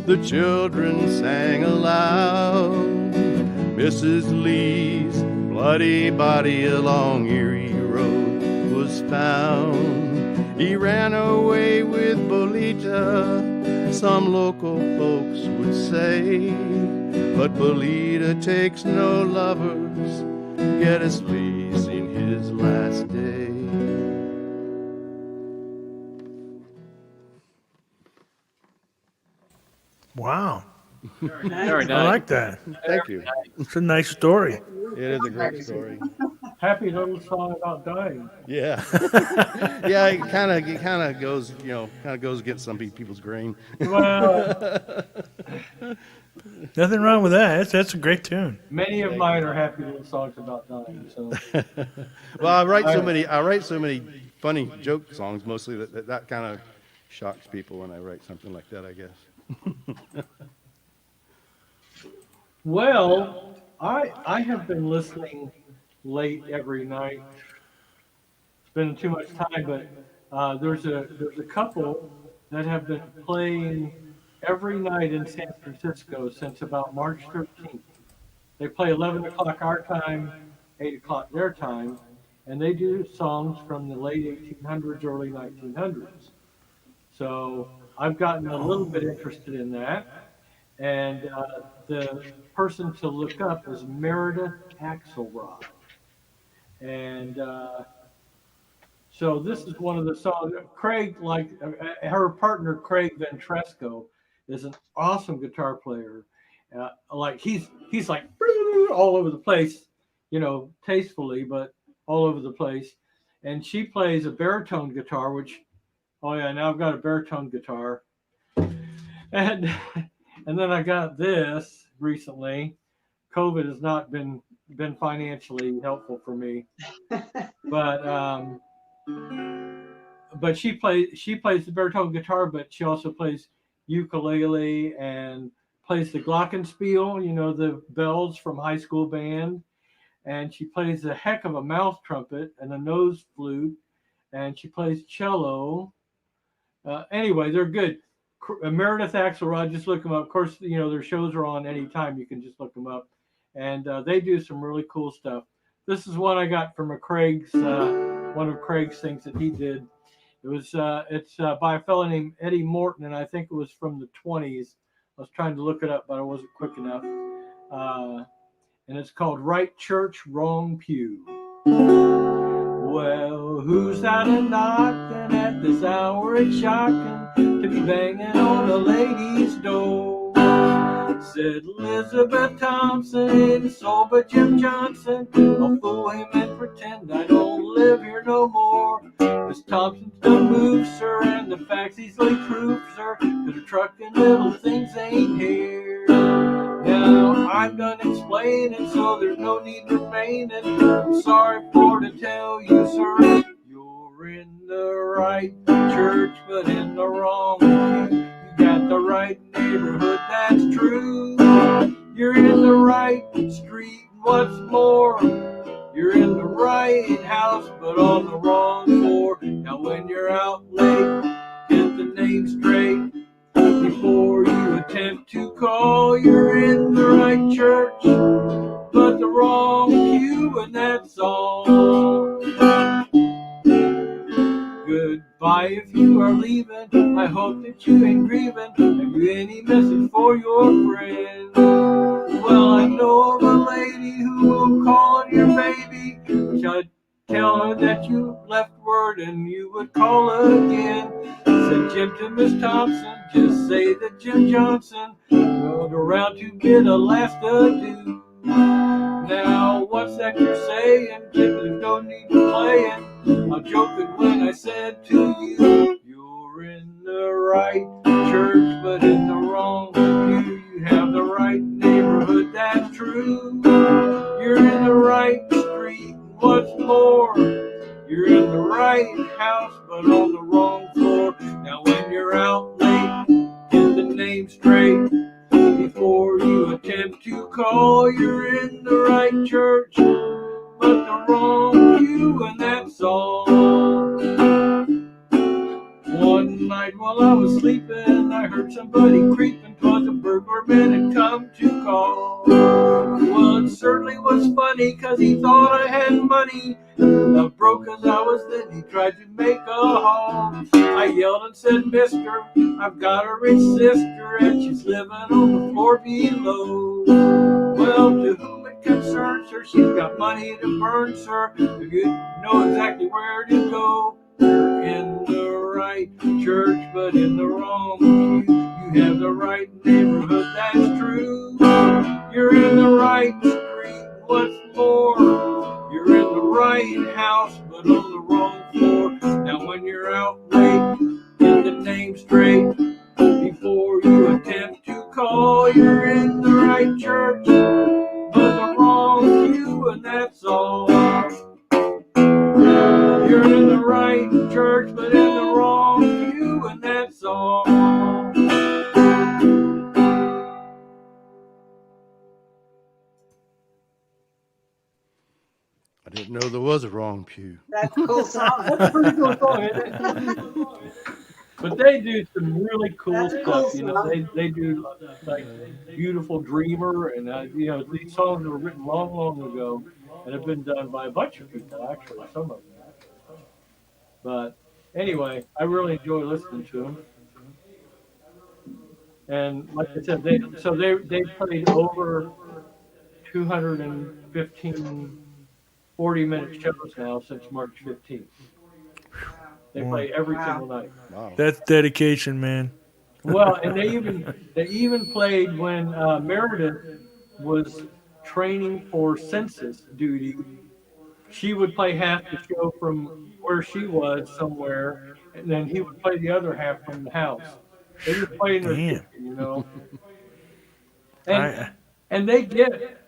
The children sang aloud. Mrs. Lee's bloody body along Erie Road was found. He ran away with Belita, some local folks would say. But Belita takes no lovers. Geddes Lee's in his last day. Wow. Very I nice. like that. Thank you. It's a nice story. It is a great story. Happy little song about dying. Yeah. Yeah, it kind of goes, against some people's grain. Well, Nothing wrong with that. That's a great tune. many of mine are happy little songs about dying. So Well, I write so many funny joke songs mostly that kind of shocks people when I write something like that, I guess. well, I have been listening late every night. Spending too much time, but there's a couple that have been playing every night in San Francisco since about March 13th. They play 11 o'clock our time, 8 o'clock their time, and they do songs from the late 1800s, early 1900s. So I've gotten a little bit interested in that. And the person to look up is Meredith Axelrod. And so this is one of the songs. Craig, her partner Craig Ventresco, is an awesome guitar player. He's like all over the place, tastefully, but all over the place. And she plays a baritone guitar, which, oh yeah, now I've got a baritone guitar. And then I got this recently. COVID has not been financially helpful for me, but she plays the baritone guitar, but she also plays ukulele and plays the glockenspiel, the bells from high school band, and she plays a heck of a mouth trumpet and a nose flute, and she plays cello. Anyway, they're good. Meredith Axelrod, just look them up. Of course, their shows are on anytime. You can just look them up, and they do some really cool stuff. This is one I got from one of Craig's things that he did. It's by a fellow named Eddie Morton, and I think it was from the 20s. I was trying to look it up, but I wasn't quick enough. And it's called Right Church, Wrong Pew. Well, who's that a knocking at this hour? It's shocking to be banging on a lady's door. Said Elizabeth Thompson, ain't a soul but Jim Johnson. I'll fool him and pretend I don't live here no more. Miss Thompson's done moved, sir, and the facts easily prove, sir, that her truck and little things ain't here. Now I'm done explaining, so there's no need remaining. I'm sorry for to tell you, sir, you're in the right church, but in the wrong pew. You got the right neighborhood, that's true. You're in the right street, what's more, you're in the right house, but on the wrong floor. Now when you're out late, get the name straight before you attempt to call. You're in the right church, but the wrong pew, and that's all. Goodbye if you are leaving. I hope that you ain't grieving. Have you any message for your friend? Well, I know of a lady who will call on your baby. Shall I tell her that you left word and you would call again? Said Jim to Miss Thompson, just say that Jim Johnson rode around to get a last adieu. Now, what's that you're saying, Jim? There's no need to playing. I'm joking when I said to you, you're in the right church, but in the wrong pew. You have the right neighborhood, that's true. You're in the right street, what's more, you're in the right house, but on the wrong floor. Now when you're out late, get the name straight before you attempt to call. You're in the right church, but the wrong pew, and that's all. One night while I was sleeping, I heard somebody creeping. 'Twas a burglar man had come to call. Well, it certainly was funny, 'cause he thought I had money. Broke as I was then, he tried to make a haul. I yelled and said, mister, I've got a rich sister, and she's living on the floor below. Well, to whom it concerns her, she's got money to burn, sir. If you know exactly where to go. You're in the right church, but in the wrong pew. You have the right neighborhood, that's true. You're in the right street, what's more, you're in the right house, but on the wrong floor. Now when you're out late, get the name straight before you attempt to call. You're in the right church, but the wrong pew, and that's all. You're in the right church, but in the wrong pew, and that's all. I didn't know there was a wrong pew. That's a cool song. That's a pretty cool song, isn't it? But they do some really cool That's a stuff. cool You know, song. they do like Beautiful Dreamer, and these songs were written long, long ago, and have been done by a bunch of people actually. Some of them. But anyway, I really enjoy listening to them. And like I said, they played over 215 40-minute shows now since March 15th. They play every Wow. single night. Wow. That's dedication, man. Well, and they even played when Meredith was training for census duty. She would play half the show from where she was somewhere, and then he would play the other half from the house. They just play in their Damn. kitchen. And I and they get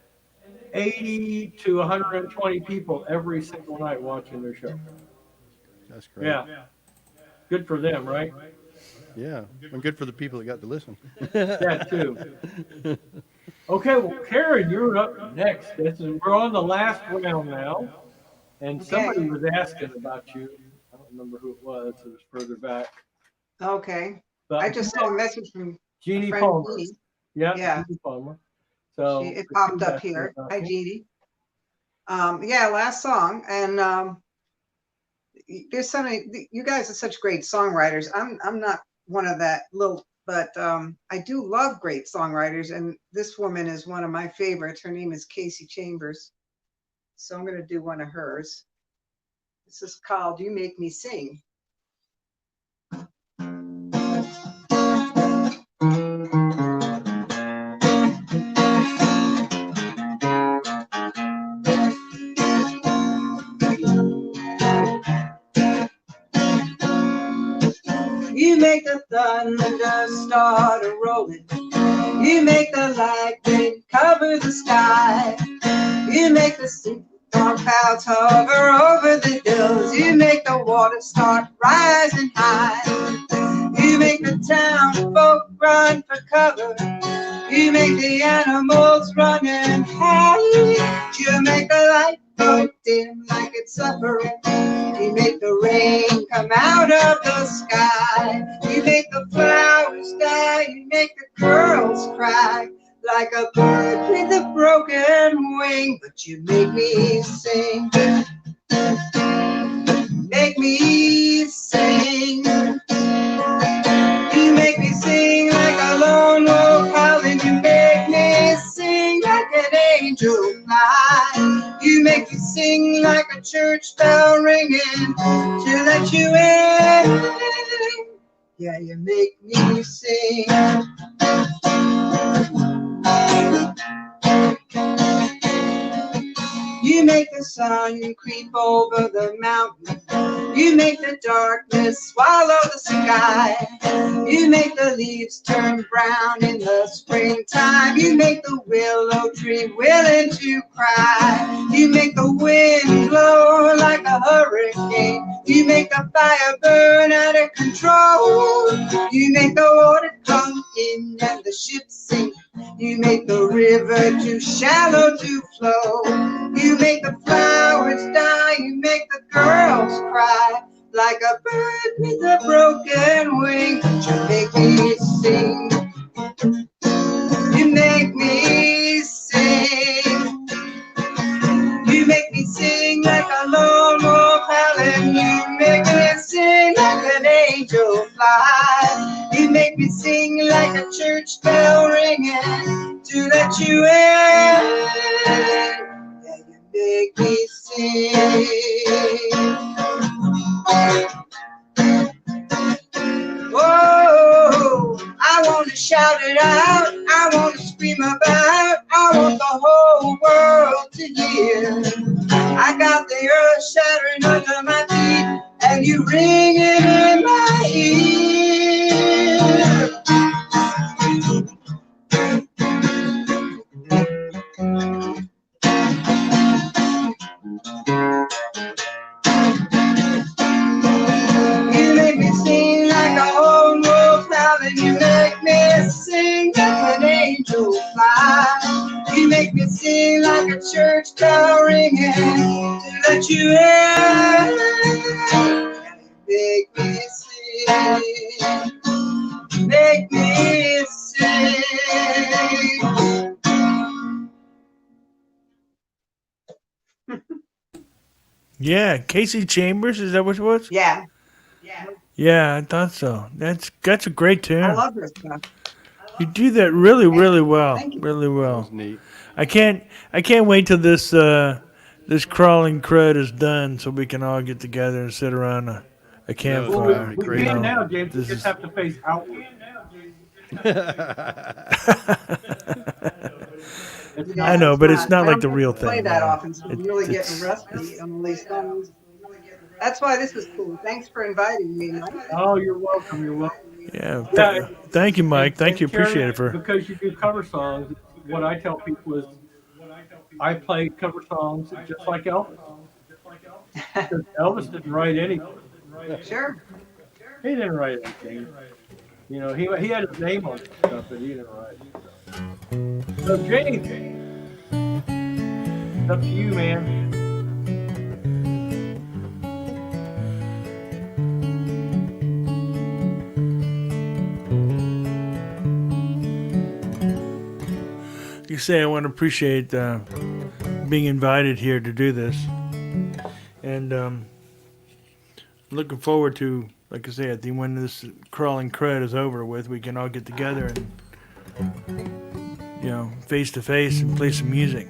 80 to 120 people every single night watching their show. That's great. Yeah, good for them, right? Yeah. And good for the people that got to listen. That too. Okay, well, Karen, you're up next. We're on the last round now, and Okay. somebody was asking about you. I don't remember who it was. It was further back. Okay. I But just saw a message from a Jeannie friend, Palmer. Jeannie. Yeah, Yeah, Jeannie Palmer. it So popped she's up asking here. about Hi, you. Jeannie. Yeah, last song, and there's so many. You guys are such great songwriters. I'm not one of that little, but I do love great songwriters, and this woman is one of my favorites. Her name is Casey Chambers, so I'm going to do one of hers. This is called "You Make Me Sing." You make the thunder start a rolling. You make the lightning cover the sky. You make the storm clouds hover over the hills. You make the water start rising high. You make the town folk run for cover. You make the animals run and hide. You make the light go dim like it's suffering. You make the rain come out of the sky. You make the flowers die. You make the girls cry like a bird with a broken wing. But you make me sing. Make me sing. You make me sing like a lone wolf howling. You make me sing like an angel fly. You make me sing like a church bell ringing to let you in. Yeah, you make me sing. You make the sun creep over the mountain. You make the darkness swallow the sky. You make the leaves turn brown in the springtime. You make the willow tree willing to cry. You make the wind blow like a hurricane. You make the fire burn out of control. You make the water come in and the ship sink. You make the river too shallow to flow. You make the flowers die. You make the girls cry like a bird with a broken wing. You make me sing. You make me sing. You make me sing like a lone wolf howling. You make me sing like an angel fly. You make me sing like a church bell ringing to let you in. Yeah, you make me sing. Whoa, I want to shout it out. I want to scream about. I want the whole world to hear. I got the earth shattering under my feet, and you ringing in my ear. You make me sing like a lone wolf howling. You make me sing like an angel fly. You make me sing like a church bell ringing to let you in. Make me sing. Make me sing. Yeah, Casey Chambers, is that what it was? Yeah, Yeah, I thought so. That's a great I tune. love her stuff. You do that really, really well. Thank you. Really That well. was neat. I can't wait till this crawling crud is done so we can all get together and sit around a Well, campfire. We crazy. can now, James. We This just is have to face outward. It's Yeah, I not. know, it's but it's not I like don't the get real to play thing, that man. often, so I'm really getting rusty on these songs. That's why this is cool. Thanks for inviting me, Mike. Oh, you're welcome. You're welcome. Yeah. Yeah, Thank you, Mike. Thank you. and Appreciate Karen, it for. because you do cover songs, what I tell people is I play cover songs just like Elvis. Because Elvis didn't write anything. Sure. He didn't write anything. You know, he had his name on stuff, but he didn't write. So. So James, it's up to you, man. You say I want to appreciate being invited here to do this, and looking forward to, like I say, at the when this crawling crud is over with, we can all get together and face to face and play some music.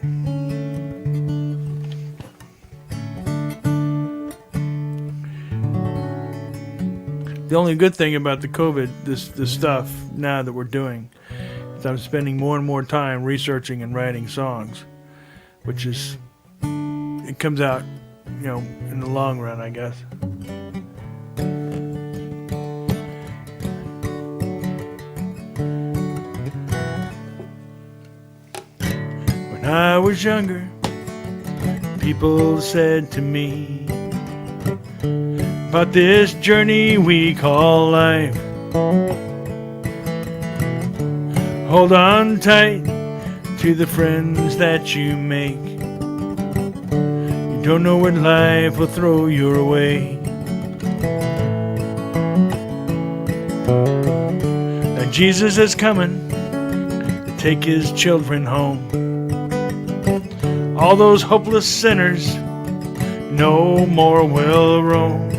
The only good thing about the COVID, this stuff now that we're doing, is I'm spending more and more time researching and writing songs, which is, it comes out, in the long run, I guess. When I was younger, people said to me about this journey we call life, hold on tight to the friends that you make. You don't know what life will throw your way. Now Jesus is coming to take his children home. All those hopeless sinners no more will roam.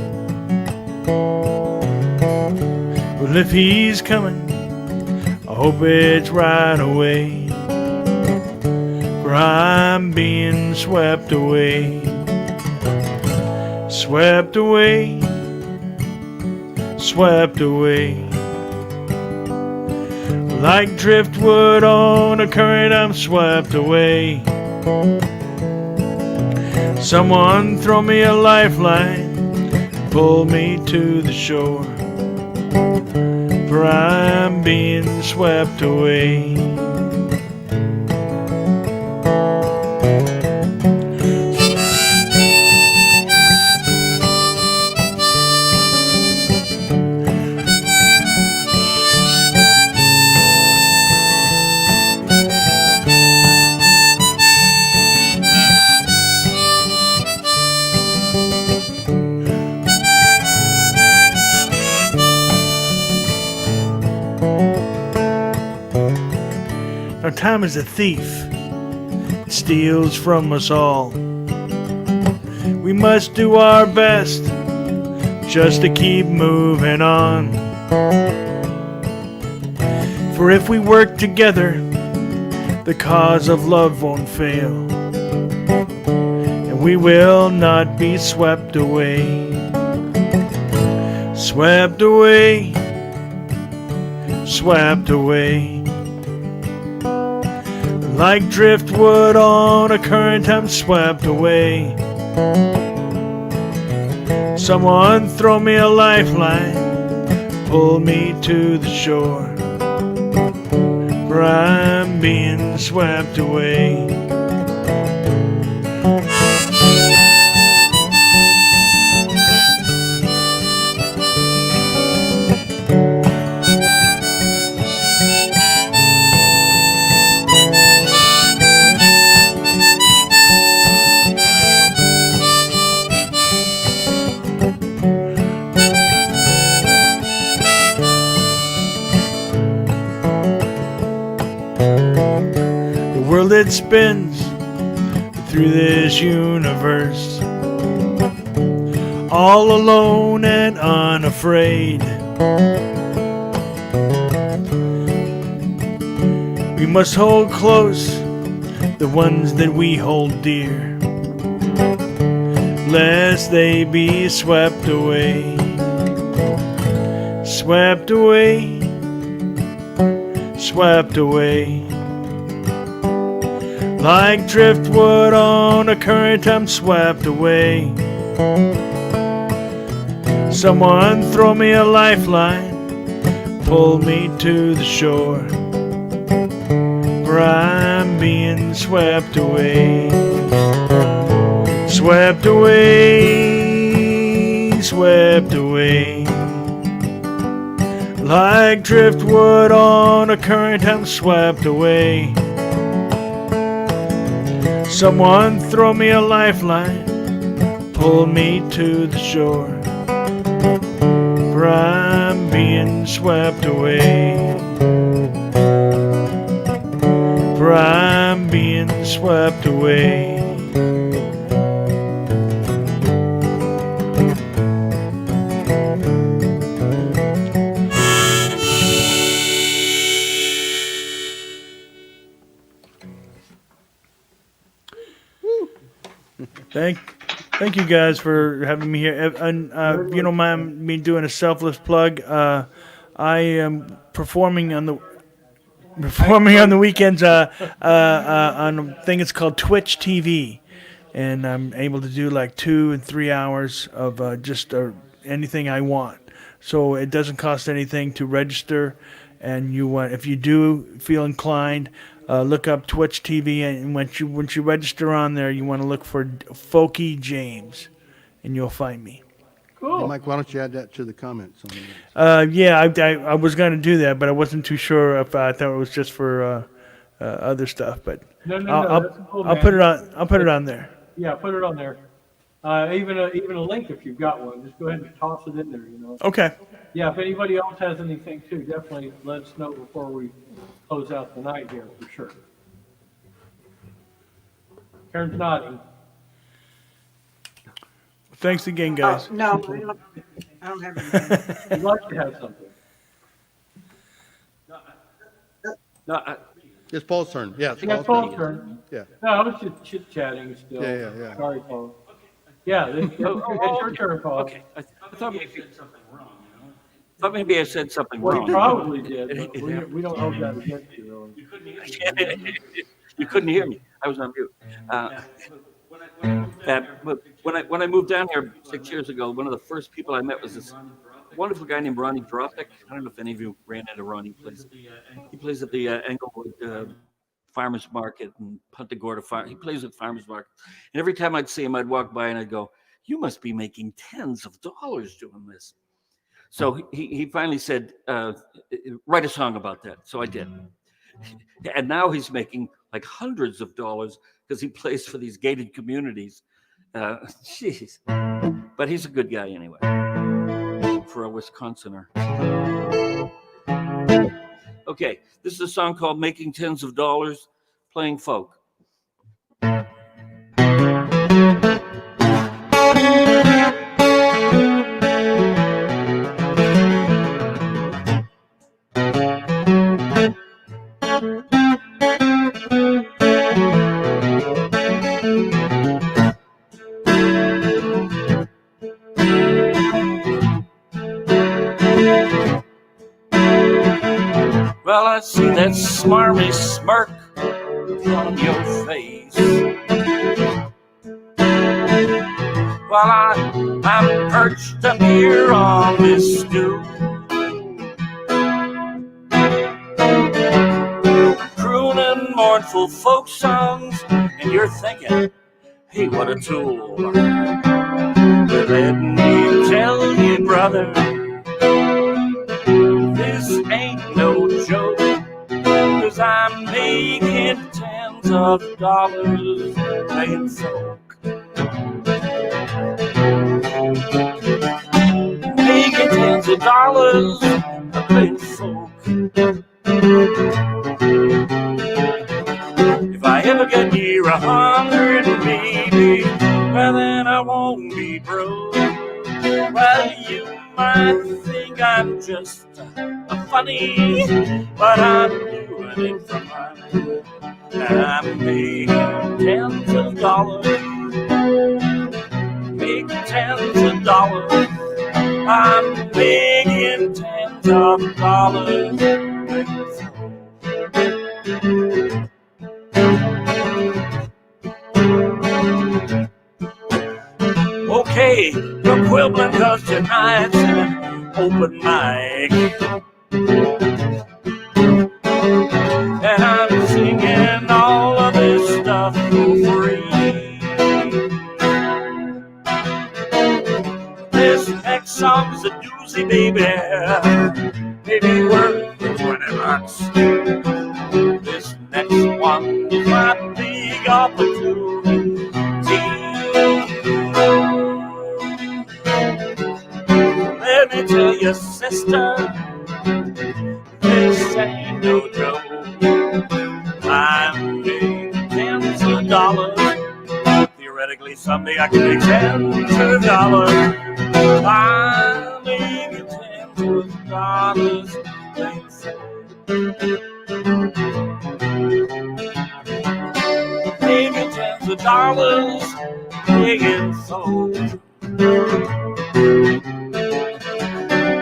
Well, if he's coming, I hope it's right away, for I'm being swept away, swept away, swept away. Like driftwood on a current, I'm swept away. Someone throw me a lifeline, pull me to the shore, for I'm being swept away. Now time is a thief, it steals from us all. We must do our best just to keep moving on. For if we work together, the cause of love won't fail, and we will not be swept away. Swept away, swept away. Like driftwood on a current, I'm swept away. Someone throw me a lifeline, pull me to the shore, for I'm being swept away. The world it spins through this universe, all alone and unafraid. We must hold close the ones that we hold dear, lest they be swept away. Swept away, swept away. Like driftwood on a current, I'm swept away. Someone throw me a lifeline, pull me to the shore, for I'm being swept away. Swept away, swept away. Like driftwood on a current, I'm swept away. Someone throw me a lifeline, pull me to the shore, for I'm being swept away. For I'm being swept away. Thank you guys for having me here. And if you don't mind me doing a selfless plug, I am performing on the weekends on a thing it's called Twitch TV, and I'm able to do like 2 and 3 hours of just anything I want. So it doesn't cost anything to register, and if you do feel inclined, look up Twitch TV, and once you register on there, you want to look for Folky James, and you'll find me. Cool. Hey, Mike, why don't you add that to the comments? On the Yeah, I was going to do that, but I wasn't too sure if I thought it was just for other stuff. But No, that's cool, I'll man. put it on. I'll put it on there. Yeah, put it on there. Even a link if you've got one. Just go ahead and toss it in there. You know. Okay. Yeah. If anybody else has anything too, definitely let us know before we close out the night here for sure. Karen's nodding. Thanks again, guys. Oh, no, I don't have anything. We'd like to have something. No, it's Paul's turn. Yeah, it's Yeah, Paul's Paul's turn. turn. Yeah. No, I was just chit chatting still. Yeah. Sorry, Paul. Yeah, it's your turn, Paul. okay. I thought maybe I said something Well, wrong. you probably did, but we don't hold that against you. Really. You couldn't hear me. I was on mute. But when I moved down here 6 years ago, one of the first people I met was this wonderful guy named Ronnie Dropick. I don't know if any of you ran into Ronnie. He plays at the Englewood Farmers Market and Punta Gorda Farm. He plays at Farmers Market. And every time I'd see him, I'd walk by and I'd go, "You must be making tens of dollars doing this." So he finally said, "Write a song about that." So I did. And now he's making like hundreds of dollars because he plays for these gated communities. Jeez. But he's a good guy anyway, for a Wisconsinner. Okay, this is a song called Making Tens of Dollars, playing folk. Well, I see that smarmy smirk on your face while I'm perched up here on this stool, crooning mournful folk songs, and you're thinking, hey, what a tool. But let me tell you, brother, this ain't no joke, 'cause I'm making tens of dollars playing folk. Making tens of dollars playing folk. If I ever get near 100, baby, well then I won't be broke. Well, you might think I'm just funny, but I'm doing it for money. And I'm making tens of dollars, making tens of dollars. I'm making tens of dollars. Okay, you're quibbling 'cause tonight's an open mic. And I'm singing all of this stuff for free. This next song's a doozy, baby. Maybe worth $20. This next one is my big opportunity. sister, this ain't no joke. I'm making tens of dollars. Theoretically, someday I can make tens of dollars. I'm making tens of dollars. Making tens of dollars. Making so.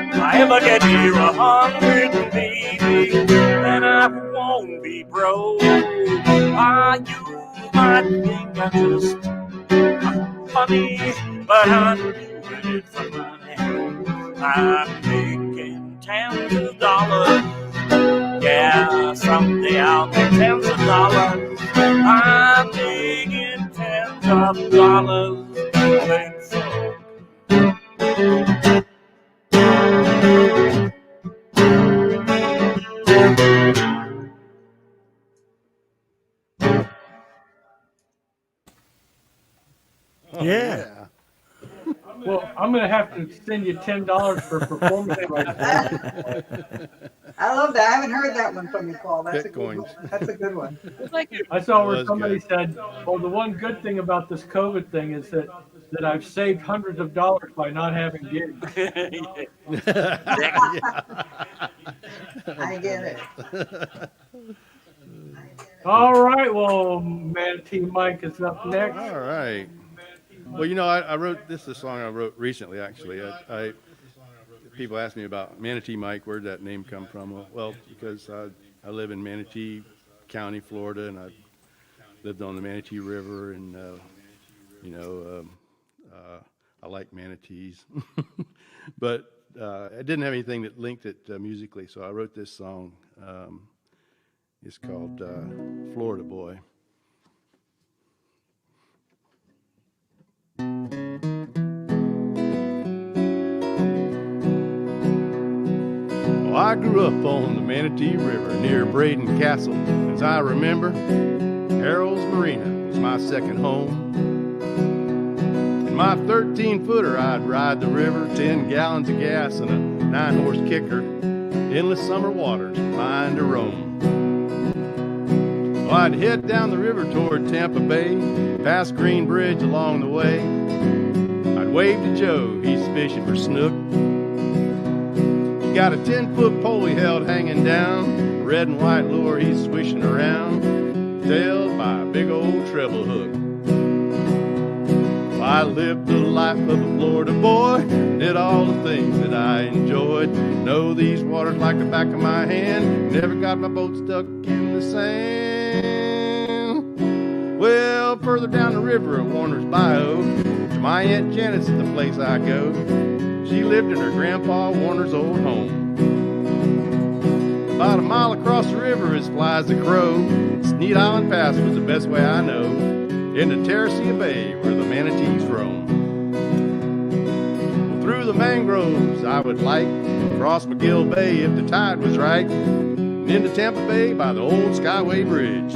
If I ever get near 100, baby, then I won't be broke. Ah, you might think I'm just funny, but I'm doing it for money. I'm making tens of dollars. Yeah, someday I'll make tens of dollars. I'm making tens of dollars. Think so. Yeah. Well, I'm gonna have to send you $10 for performance right now. I love that. I haven't heard that one from you, Paul. That's a good Bitcoins. one. That's a good one. Thank you. I saw That where was somebody good. said, well, the one good thing about this COVID thing is that I've saved hundreds of dollars by not having gigs. I get it. All right, well, Manatee Mike is up next. All right. Well, you know, I wrote this is a song I wrote recently. Actually, people ask me about Manatee Mike. Where'd that name come from? Well, because I live in Manatee County, Florida, and I lived on the Manatee River, and I like manatees, but I didn't have anything that linked it musically, so I wrote this song. It's called Florida Boy. Well, I grew up on the Manatee River near Braden Castle. As I remember, Harold's Marina was my second home. In my 13-footer, I'd ride the river, 10 gallons of gas and a 9-horse kicker. Endless summer waters, mine to roam. Well, I'd head down the river toward Tampa Bay, past Green Bridge along the way. I'd wave to Joe, he's fishing for snook. He got a 10-foot pole he held hanging down, a red and white lure he's swishing around, tailed by a big old treble hook. Well, I lived the life of a Florida boy, did all the things that I enjoyed. Know these waters like the back of my hand, never got my boat stuck in the sand. Well, further down the river at Warner's Bayou, to my Aunt Janet's is the place I go. She lived in her grandpa Warner's old home. About a mile across the river as flies the crow, Sneed Island Pass was the best way I know, into Terracea Bay where the manatees roam. Well, through the mangroves I would like, across McGill Bay if the tide was right, and into Tampa Bay by the old Skyway Bridge.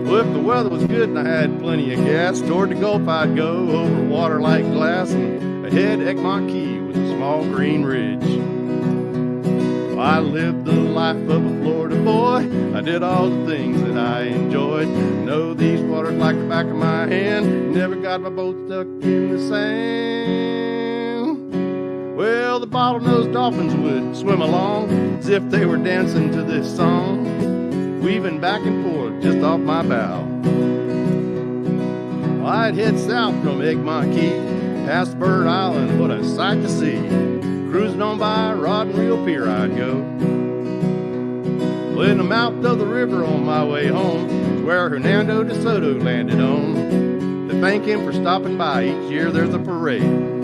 Well, if the weather was good and I had plenty of gas, toward the Gulf I'd go, over water like glass, and ahead Egmont Key with a small green ridge. Well, I lived the life of a Florida boy. I did all the things that I enjoyed. Know these waters like the back of my hand. Never got my boat stuck in the sand. Well, the bottlenose dolphins would swim along as if they were dancing to this song, weaving back and forth just off my bow. Well, I'd head south from Egmont Key, past Bird Island, what a sight to see. Cruising on by Rod and Reel Pier I'd go. Well, in the mouth of the river on my way home is where Hernando de Soto landed on. To thank him for stopping by each year there's a parade.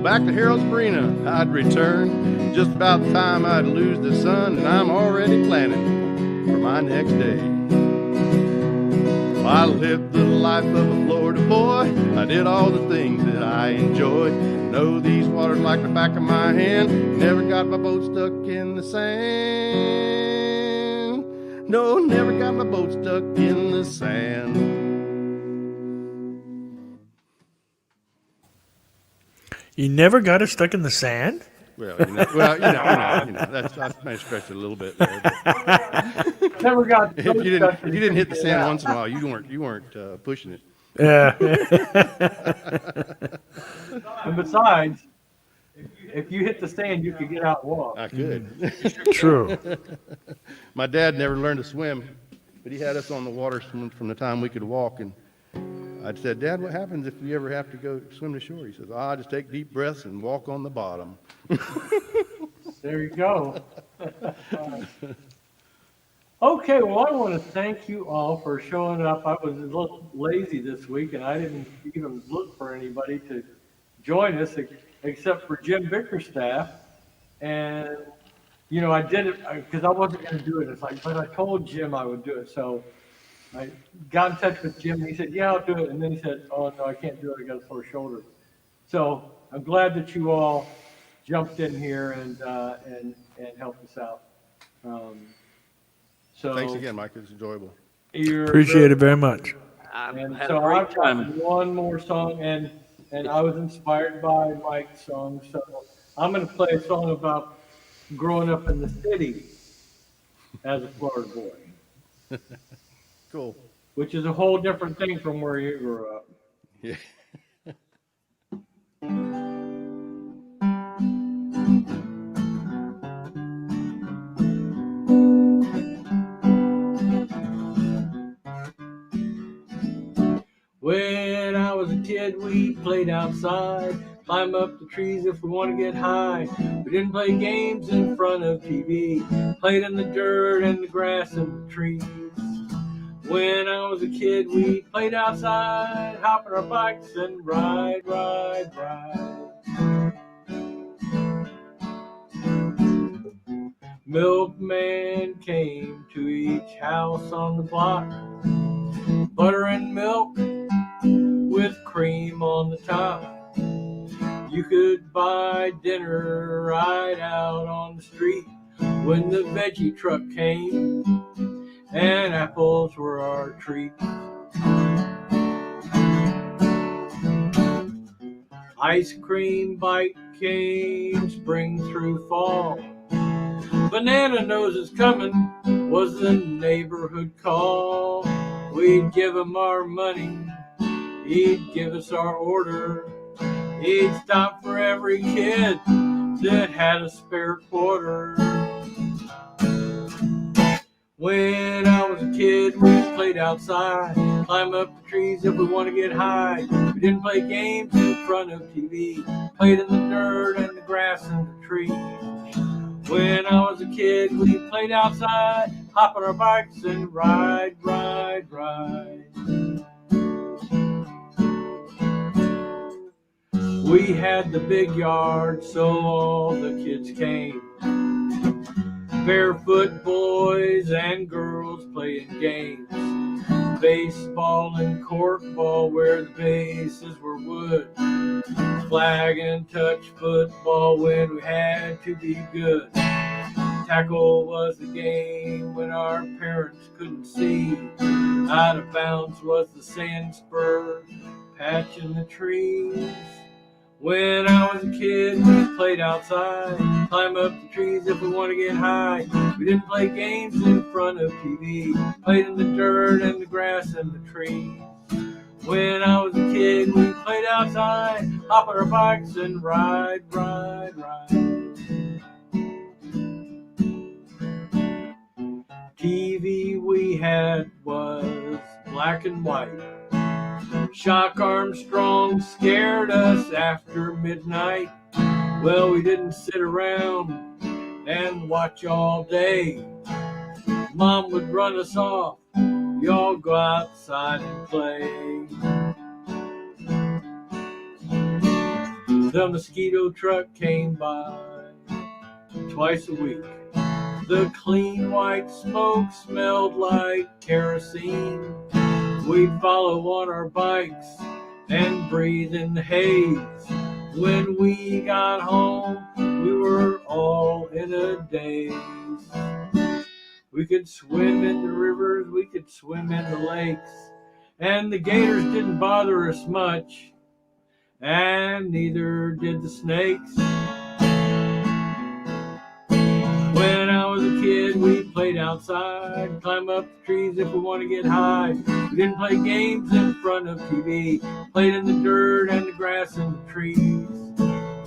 Back to Harold's Marina I'd return, just about the time I'd lose the sun, and I'm already planning for my next day. Well, I lived the life of a Florida boy. I did all the things that I enjoyed. Know these waters like the back of my hand. Never got my boat stuck in the sand. No, never got my boat stuck in the sand. You never got it stuck in the sand? Well, that's I may have stretched it a little bit there. But Never got. if you didn't hit the sand once in a while, you weren't pushing it. Yeah. And besides, if you hit the sand, you could get out and walk. I could. True. My dad never learned to swim, but he had us on the water from the time we could walk. And I said, Dad, what happens if you ever have to go swim to shore? He says, just take deep breaths and walk on the bottom. There you go. Okay, well, I want to thank you all for showing up. I was a little lazy this week, and I didn't even look for anybody to join us except for Jim Bickerstaff. And, I did it because I wasn't going to do it. It's like, but I told Jim I would do it. So I got in touch with Jim, and he said, yeah, I'll do it. And then he said, oh, no, I can't do it. I got a sore shoulder. So I'm glad that you all jumped in here and helped us out. So Thanks again, Mike. It was enjoyable. Appreciate it very much. And Had so a great I've got time. one more song, and I was inspired by Mike's song. So I'm going to play a song about growing up in the city as a Florida boy, Cool. which is a whole different thing from where you grew up. Yeah. When I was a kid, we played outside, climb up the trees if we want to get high. We didn't play games in front of TV, played in the dirt and the grass and the trees. When I was a kid, we played outside, hop on our bikes and ride. Milkman came to each house on the block, butter and milk with cream on the top. You could buy dinner right out on the street when the veggie truck came, and apples were our treat. Ice cream bite came spring through fall. Banana nose is coming was the neighborhood call. We'd give him our money, he'd give us our order. He'd stop for every kid that had a spare quarter. When I was a kid, we played outside, climb up the trees if we want to get high. We didn't play games in front of TV, played in the dirt and the grass and the trees. When I was a kid, we played outside, hop on our bikes and ride. We had the big yard, so all the kids came. Barefoot boys and girls playing games. Baseball and corkball where the bases were wood. Flag and touch football when we had to be good. Tackle was the game when our parents couldn't see. Out of bounds was the sand spur, patching the trees. When I was a kid, we played outside, climb up the trees if we want to get high. We didn't play games in front of TV, played in the dirt and the grass and the trees. When I was a kid, we played outside, hop on our bikes and ride. TV we had was black and white. Shock Armstrong scared us after midnight. Well, we didn't sit around and watch all day. Mom would run us off. Y'all go outside and play. The mosquito truck came by twice a week. The clean white smoke smelled like kerosene. We'd follow on our bikes and breathe in the haze. When we got home, we were all in a daze. We could swim in the rivers, we could swim in the lakes, and the gators didn't bother us much. and neither did the snakes. When I was a kid, we played outside, climb up the trees if we want to get high. We didn't play games in front of TV, played in the dirt and the grass and the trees.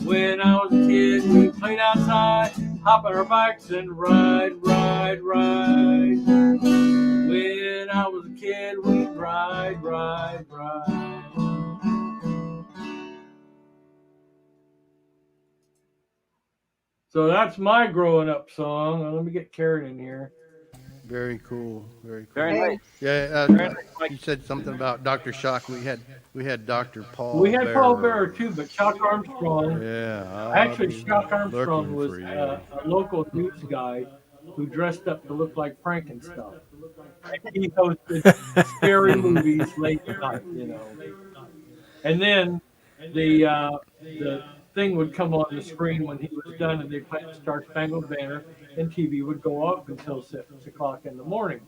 When I was a kid, we played outside, hop on our bikes and ride. When I was a kid, we'd ride. So that's my growing up song. Let me get Karen in here. Very cool. Very cool. Very nice. Yeah, Very nice, Mike. you said something about Dr. Shock. We had Dr. Paul. We had Paul Bearer. Bearer too, but Chuck Armstrong. Yeah. Actually, I'll be Chuck Armstrong looking was for you. a local news guy who dressed up to look like Frankenstein. And he hosted scary movies late at night, you know. And then the thing would come on the screen when he was done, and they played Star Spangled Banner, and TV would go off until 6 o'clock in the morning.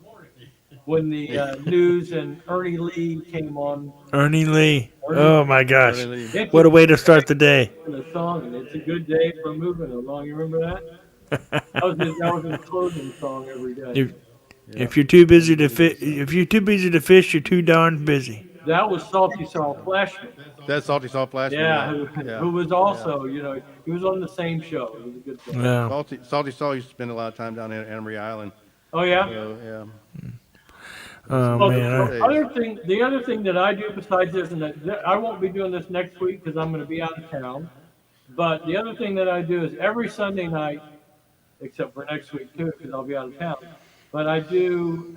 When the news and Ernie Lee came on, Ernie Lee. Oh my gosh. Really, it's What a way to start the day. the song, and it's a good day for moving along. You remember that? That was his closing song every day. If you're too busy to fish, you're too darn busy. That was Salty Saul Flashman. that's Salty Salt Flashman. Yeah, Yeah. who was also, he was on the same show. It was a good thing. Yeah. Salty Salt used to spend a lot of time down there at Anna Maria Island. Oh yeah. So, yeah. Oh Well, man. the other thing that I do besides this, and that I won't be doing this next week because I'm going to be out of town. But the other thing that I do is every Sunday night, except for next week too, because I'll be out of town. But I do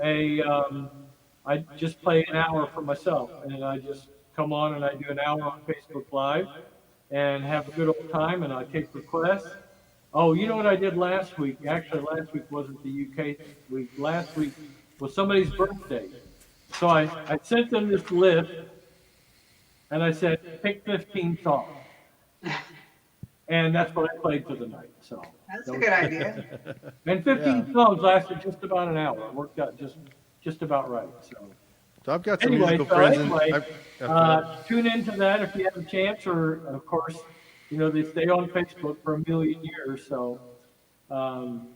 I just play an hour for myself, and I just come on and I do an hour on Facebook Live, and have a good old time, and I take requests. Oh, you know what I did last week? Actually, last week wasn't the UK week. Last week was somebody's birthday. So I sent them this list, and I said, pick 15 songs. And that's what I played for the night. So That's a good idea. And 15 songs lasted just about an hour. It worked out just about right. So I've got some Anyway, musical friends. tune into that if you have a chance, or of course, they stay on Facebook for a million years. So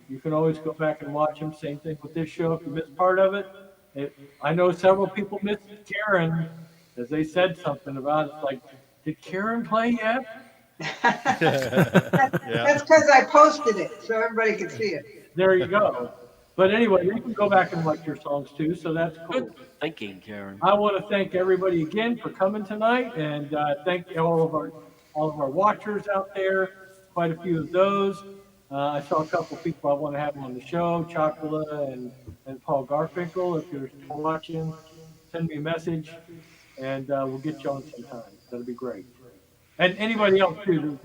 you can always go back and watch them. Same thing with this show. If you missed part of it, I know several people missed Karen, as they said something about it. Like, did Karen play yet? That's because I posted it, so everybody can see it. There you go. But anyway, you can go back and watch your songs too, so that's cool. Good thinking, Karen. I want to thank everybody again for coming tonight, and thank all of our watchers out there. Quite a few of those. I saw a couple of people I want to have on the show, Chocola and Paul Garfinkel. If you're watching, send me a message, and we'll get you on sometime. That'll be great. And anybody else too.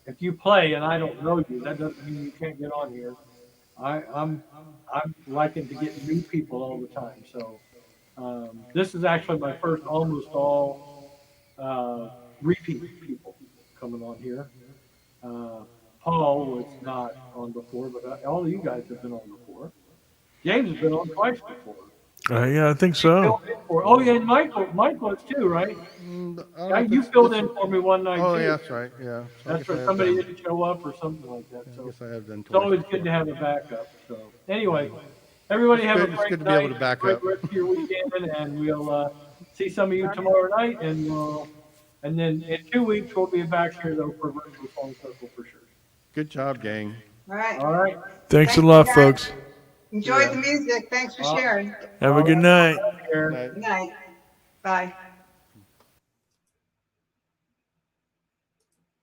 If you play and I don't know you, that doesn't mean you can't get on here. I'm liking to get new people all the time. So this is actually my first almost all repeat people coming on here. Paul was not on before, but all of you guys have been on before. James has been on twice before. Yeah, I think so. Oh yeah, and Mike was too, right? Yeah, you filled in for me one night Oh, too. yeah, that's right. Yeah. So I That's guess I right. have Somebody done- didn't show up or something like that. I So guess I have done it's twice. always good to have a backup. So anyway, everybody have a It's great good to be night, able to back great up. rest of your weekend, and we'll see some of you tomorrow night, and then in 2 weeks we'll be back here though for virtual song circle for sure. Good job, gang. All right. All right. Thanks a Thank lot, you, guys. folks. Enjoyed the music. Thanks for sharing. Have a good night. Here. Night. Good night. Bye.